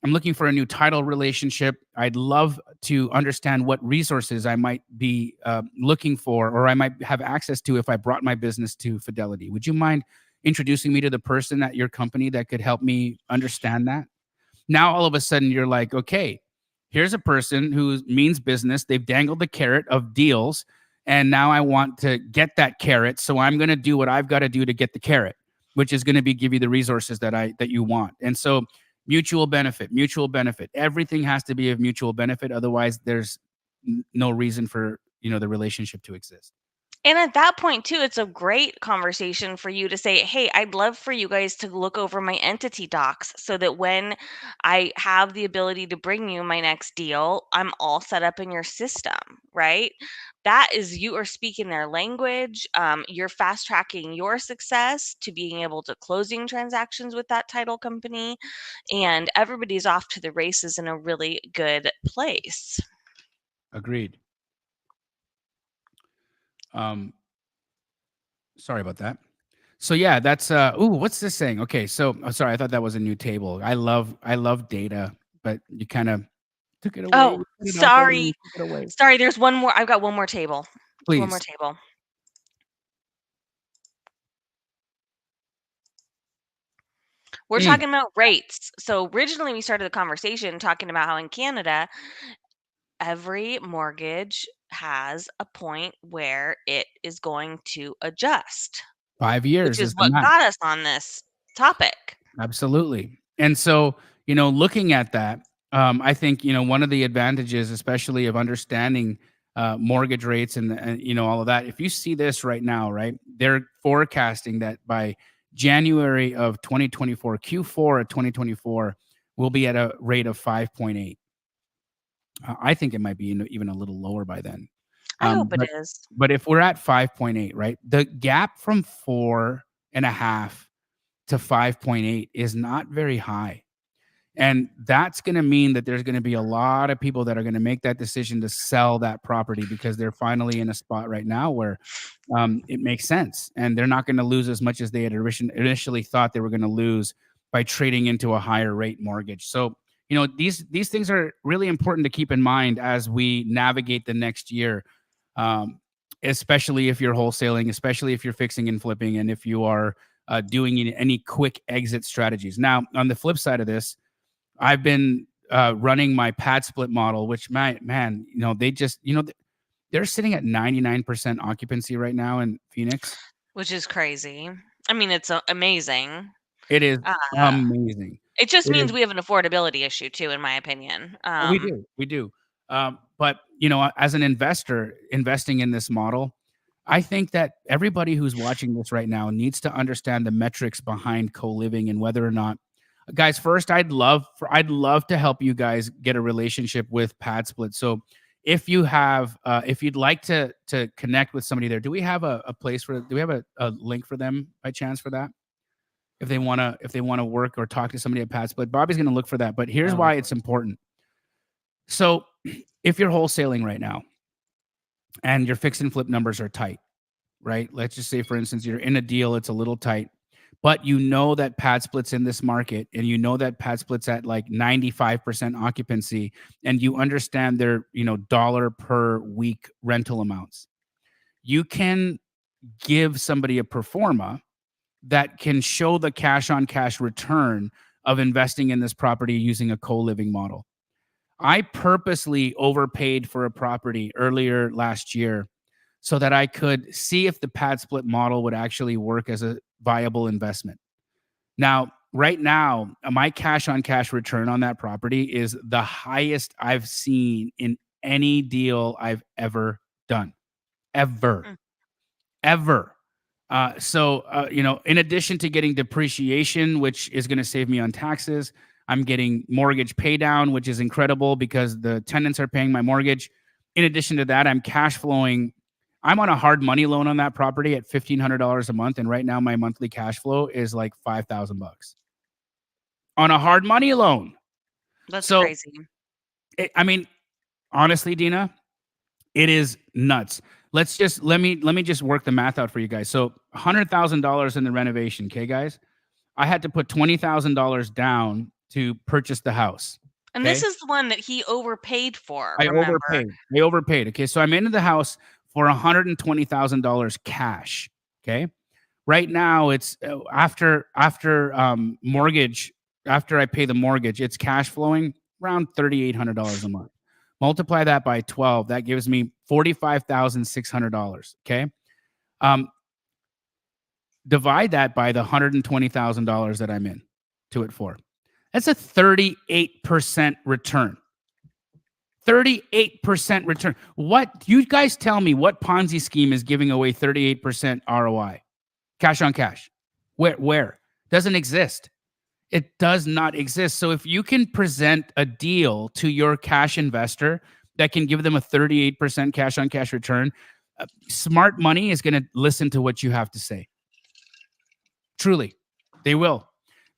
I'm looking for a new title relationship. I'd love to understand what resources I might be looking for, or I might have access to if I brought my business to Fidelity. Would you mind introducing me to the person at your company that could help me understand that?" Now all of a sudden you're like, okay, here's a person who means business. They've dangled the carrot of deals, and now I want to get that carrot. So I'm going to do what I've got to do to get the carrot, which is going to be give you the resources that you want. And so mutual benefit, mutual benefit. Everything has to be of mutual benefit. Otherwise, there's no reason for the relationship to exist. And at that point too, it's a great conversation for you to say, "Hey, I'd love for you guys to look over my entity docs so that when I have the ability to bring you my next deal, I'm all set up in your system," right? That is, you are speaking their language. You're fast tracking your success to being able to closing transactions with that title company, and everybody's off to the races in a really good place. Agreed. Um, Sorry about that. So yeah, that's what's this saying? Okay, so sorry, I thought that was a new table. I love data, but you kind of took it away. Oh, You put it out there and sorry. you took it away. Sorry, there's one more. I've got one more table. One more Please. table. We're Mm, talking about rates. So originally we started the conversation talking about how in Canada, every mortgage has a point where it is going to adjust, 5 which years is is the what max. got us on this topic. Absolutely. And so, looking at that, I think, one of the advantages, especially of understanding mortgage rates and all of that, if you see this right now, right, they're forecasting that by January of 2024, Q4 of 2024, will be at a rate of 5.8. I think it might be even a little lower by then. I hope it But is. if we're at 5.8, right, the gap from 4.5 to 5.8 is not very high. And that's going to mean that there's going to be a lot of people that are going to make that decision to sell that property, because they're finally in a spot right now where it makes sense. And they're not going to lose as much as they had initially thought they were going to lose by trading into a higher rate mortgage. So, these things are really important to keep in mind as we navigate the next year. Um, Especially if you're wholesaling, especially if you're fixing and flipping, and if you are doing any quick exit strategies. Now, on the flip side of this, I've been running my pad split model, which man, they're sitting at 99% occupancy right now in Phoenix. which is crazy. I mean, it's amazing. It is Uh, amazing. it just It means is. we have an affordability issue too, in my opinion. We do. But as an investor investing in this model, I think that everybody who's watching this right now needs to understand the metrics behind co-living and whether or not, guys. First, I'd love to help you guys get a relationship with Pad Split. So if you'd like to connect with somebody there, do we have a place do we have a link for them by chance for that? If they wanna work or talk to somebody at Pad Split, Bobby's gonna look for that. But here's why it's important. So if you're wholesaling right now and your fix and flip numbers are tight, right? Let's just say, for instance, you're in a deal, it's a little tight, but you know that Pad Split's in this market and you know that Pad Split's at like 95% occupancy, and you understand their, dollar per week rental amounts. You can give somebody a pro forma that can show the cash on cash return of investing in this property using a co-living model. I purposely overpaid for a property earlier last year so that I could see if the pad split model would actually work as a viable investment. Now, right now, my cash on cash return on that property is the highest I've seen in any deal I've ever done. Ever. Mm. Ever. In addition to getting depreciation, which is going to save me on taxes, I'm getting mortgage pay down, which is incredible because the tenants are paying my mortgage. In addition to that, I'm cash flowing. I'm on a hard money loan on that property at $1,500 a month, and right now my monthly cash flow is like $5,000 on a hard money loan. That's So, crazy. Honestly, Dena, it is nuts. Let me just work the math out for you guys. So, $100,000 in the renovation, okay, guys? I had to put $20,000 down to purchase the house. And Okay? this is the one that he overpaid for, I remember? overpaid. Okay, so I'm into the house for $120,000 cash. Okay, right now it's after mortgage. After I pay the mortgage, it's cash flowing around $3,800 a month. Multiply that by 12, that gives me $45,600. Okay, divide that by the $120,000 that I'm in to it for. That's a 38% return. 38% return. What you guys tell me, what Ponzi scheme is giving away 38% ROI? Cash on cash. Where? Doesn't exist. It does not exist. So if you can present a deal to your cash investor that can give them a 38% cash on cash return, smart money is going to listen to what you have to say. Truly, they will,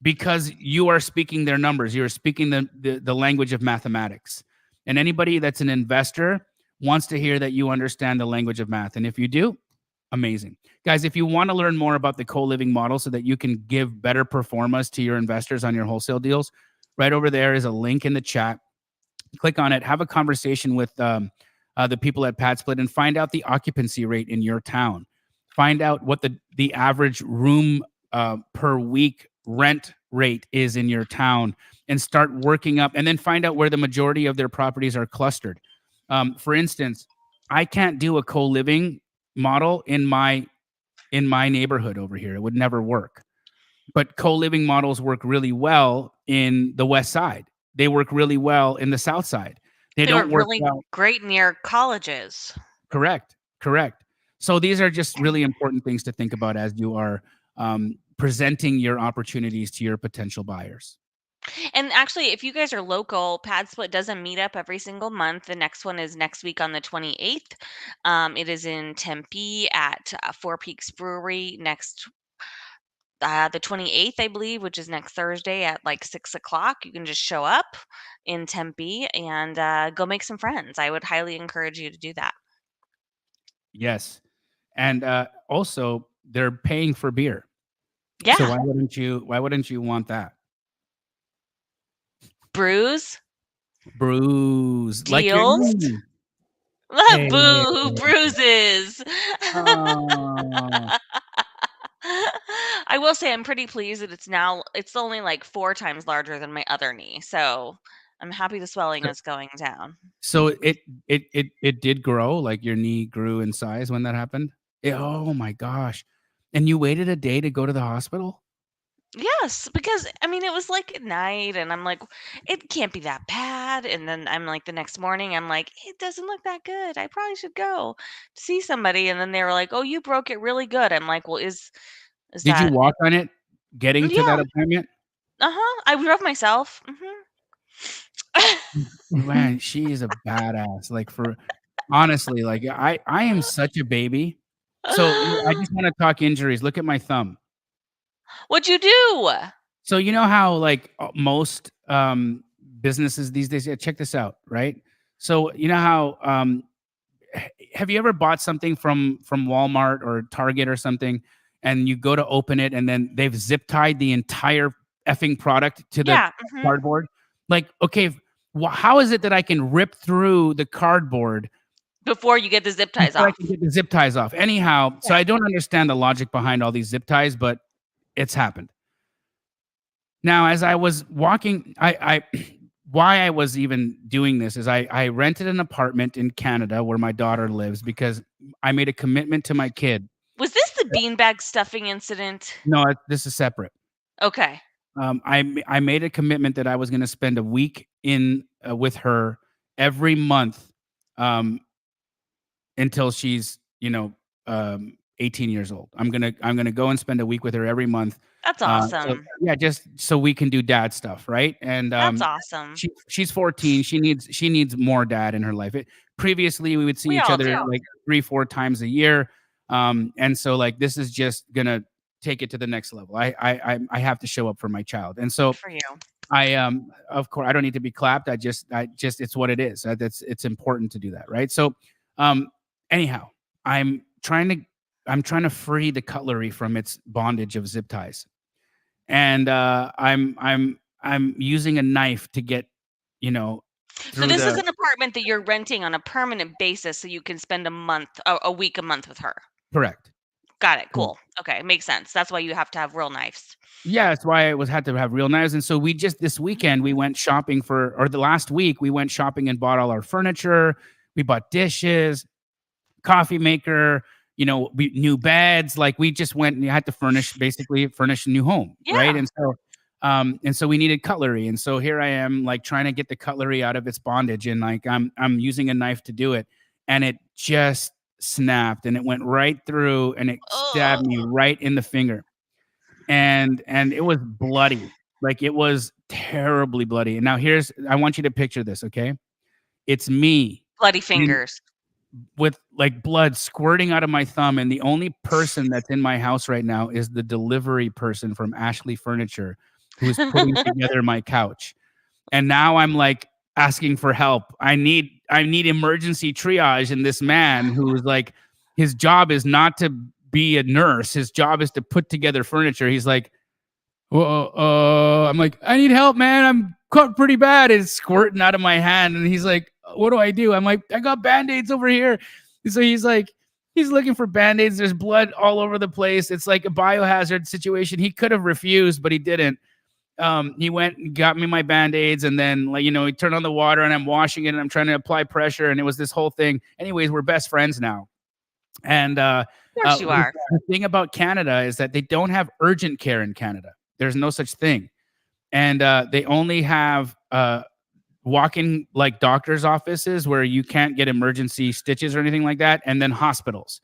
because you are speaking their numbers. You are speaking the language of mathematics. And anybody that's an investor wants to hear that you understand the language of math. And if you do, amazing. Guys, if you want to learn more about the co-living model so that you can give better performance to your investors on your wholesale deals, right over there is a link in the chat. Click on it. Have a conversation with the people at Pad Split and find out the occupancy rate in your town. Find out what the average room per week rent rate is in your town, and start working up, and then find out where the majority of their properties are clustered. For instance, I can't do a co-living model in my neighborhood over here. It would never work. But co-living models work really well in the west side. They work really well in the south side. They They don't weren't work really well. great near colleges. Correct. So these are just really important things to think about as you are presenting your opportunities to your potential buyers. And actually, if you guys are local, Pad Split doesn't meet up every single month. The next one is next week on the 28th. It is in Tempe at Four Peaks Brewery the 28th, I believe, which is next Thursday at like 6 o'clock. You can just show up in Tempe and go make some friends. I would highly encourage you to do that. Yes. And also they're paying for beer. Yeah. So why wouldn't you want that? Bruise? like your Deals? knee. Hey. Boo, bruises. Oh. I will say I'm pretty pleased that it's only like 4 times larger than my other knee, so I'm happy the swelling is going down. So it did grow, like your knee grew in size when that happened? Oh my gosh. And you waited a day to go to the hospital? Yes, because I mean, it was like at night, and I'm like, it can't be that bad. And then I'm like, the next morning, I'm like, it doesn't look that good. I probably should go see somebody. And then they were like, oh, you broke it really good. I'm like, well, is Did you that? walk on it getting to that Yeah, appointment? I drove myself. Man, she is a badass, like, for honestly, like, I am such a baby. So, I just wanna talk injuries, look at my thumb. What'd you do? So, you know how, like, most, businesses these days, yeah, check this out, right? So, you know how, have you ever bought something from Walmart or Target or something, and you go to open it, and then they've zip tied the entire effing product to the Yeah. cardboard? Like, okay, how is it that I can rip through the cardboard Before you get the zip ties before I off. can get the zip ties off? Anyhow, so Yeah. I don't understand the logic behind all these zip ties, but it's happened. Now, as I was walking, I why I was even doing this is I rented an apartment in Canada where my daughter lives because I made a commitment to my kid. Was this the beanbag stuffing incident? No, this is separate. Okay. I made a commitment that I was gonna spend a week in with her every month, um, until she's, 18 years old. I'm gonna go and spend a week with her every month. That's So awesome. yeah, just so we can do dad stuff, right? And That's awesome. she's 14. She needs more dad in her life. Previously we would see We each all other do. like 3-4 times a year. And so like this is just gonna take it to the next level. I have to show up for my child. And Good so for you. of course I don't need to be clapped. I just it's what it is. It's important to do that, right? So um anyhow, I'm trying to I'm trying to free the cutlery from its bondage of zip ties. And I'm using a knife to get, you know, So through this is the an apartment that you're renting on a permanent basis so you can spend a week a month with her. correct. Got it. Correct. Cool. Okay, makes sense. That's why you have to have real knives. Yeah, that's why I was had to have real knives. And so we just this weekend we went shopping or the last week we went shopping and bought all our furniture. We bought dishes, coffee maker, new beds. Like we just went and you had to basically furnish a new home, right? Yeah. And so we needed cutlery, and so here I am, like trying to get the cutlery out of its bondage, and like I'm using a knife to do it, and it just snapped, and it went right through, and it stabbed me Oh, right in the finger, and it was bloody, like it was terribly bloody. And now I want you to picture this, okay? It's me bloody in fingers. with like blood squirting out of my thumb, and the only person that's in my house right now is the delivery person from Ashley Furniture who is putting together my couch. And now I'm like asking for help. I need emergency triage, and this man who's like his job is not to be a nurse. His job is to put together furniture. He's like, I'm like, I need help, man. I'm cut pretty bad. It's squirting out of my hand. And he's like, what do I do? I'm like, I got band-aids over here. So he's like, he's looking for band-aids. There's blood all over the place. It's like a biohazard situation. He could have refused, but he didn't. He went and got me my band-aids, and then like, he turned on the water and I'm washing it and I'm trying to apply pressure. And it was this whole thing. Anyways, we're best friends now. And Of course you are. the thing about Canada is that they don't have urgent care in Canada. There's no such thing. And they only have walk-in like doctor's offices where you can't get emergency stitches or anything like that, and then hospitals.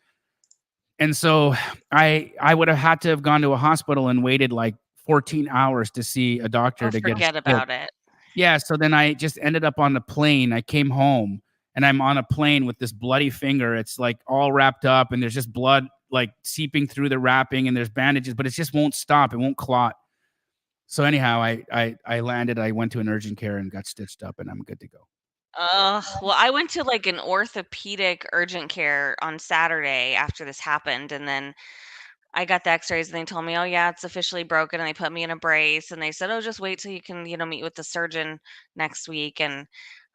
And so I would have had to have gone to a hospital and waited like 14 hours to see a doctor Or to get a forget stitch. about it. Yeah, so then I just ended up on the plane. I came home and I'm on a plane with this bloody finger. It's like all wrapped up and there's just blood like seeping through the wrapping, and there's bandages, but it just won't stop. It won't clot. So anyhow, I landed. I went to an urgent care and got stitched up, and I'm good to go. Well, I went to like an orthopedic urgent care on Saturday after this happened, and then I got the X-rays and they told me, "Oh yeah, it's officially broken." And they put me in a brace and they said, "Oh, just wait till you can, meet with the surgeon next week." And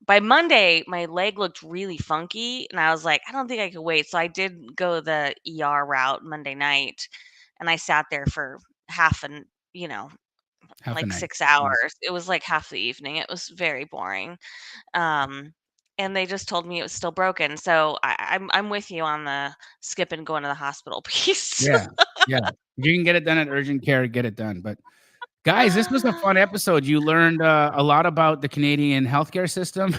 by Monday, my leg looked really funky and I was like, "I don't think I could wait." So I did go the ER route Monday night and I sat there for half an, you know, Half a like night. 6 Yeah. hours. It was like half the evening. It was very boring. Um, and they just told me it was still broken. So I'm with you on the skip and going to the hospital piece. Yeah. Yeah. If you can get it done at urgent care, get it done. But guys, this was a fun episode. You learned a lot about the Canadian healthcare system,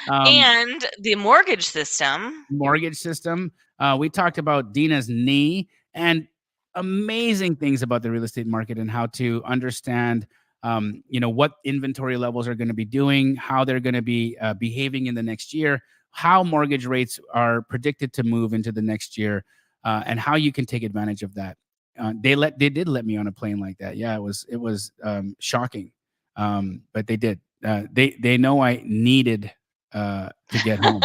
um, And the mortgage system. mortgage system. We talked about Dena's knee and amazing things about the real estate market and how to understand, what inventory levels are going to be doing, how they're going to be behaving in the next year, how mortgage rates are predicted to move into the next year, and how you can take advantage of that. They did let me on a plane like that. Yeah, it was shocking, but they did. They know I needed to get home.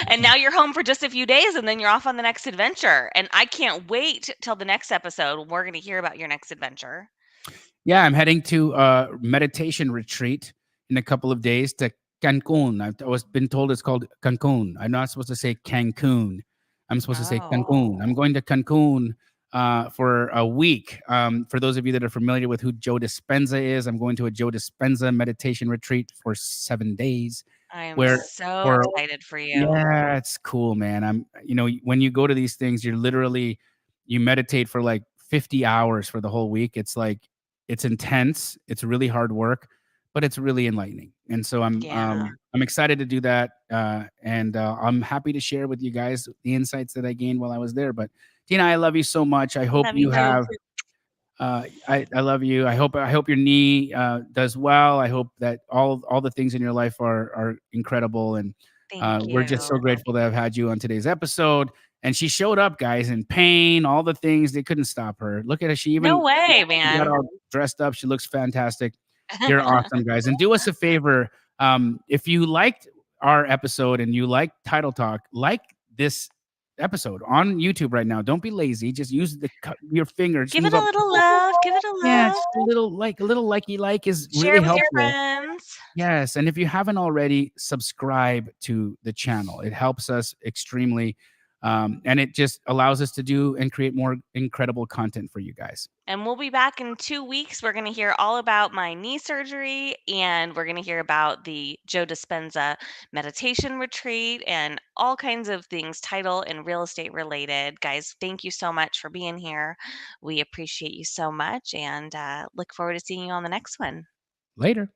And now you're home for just a few days and then you're off on the next adventure. And I can't wait till the next episode when we're going to hear about your next adventure. Yeah, I'm heading to a meditation retreat in a couple of days to Cancun. I was been told it's called Cancun. I'm not supposed to say Cancun. I'm supposed to say Cancun. I'm Oh, going to Cancun for a week. For those of you that are familiar with who Joe Dispenza is, I'm going to a Joe Dispenza meditation retreat for 7 days, I am where so for excited for you. yeah, it's cool, man. When you go to these things, you meditate for like 50 hours for the whole week. It's like, it's intense. It's really hard work, but it's really enlightening. And so Yeah. I'm excited to do that. And I'm happy to share with you guys the insights that I gained while I was there. But Tina, I love you so much. I hope Love you you too. have I love you. I hope your knee does well. I hope that all the things in your life are incredible, and Thank we're just so you. grateful to have had you on today's episode. And she showed up, guys, in pain, all the things they couldn't stop her. Look at her. No way, She got man. all dressed up. She looks fantastic. You're awesome, guys. And do us a favor. If you liked our episode and you like Title Talk, like this episode on YouTube right now. Don't be lazy. Just use your finger. Just Give it move a up. little love. Give it a Yeah, love. just a little likey like is Share really it with your helpful. friends. Yes, and if you haven't already, subscribe to the channel. It helps us extremely, and it just allows us to do and create more incredible content for you guys. And we'll be back in 2 weeks. We're going to hear all about my knee surgery and we're going to hear about the Joe Dispenza meditation retreat and all kinds of things, title and real estate related. Guys, thank you so much for being here. We appreciate you so much and look forward to seeing you on the next one. Later.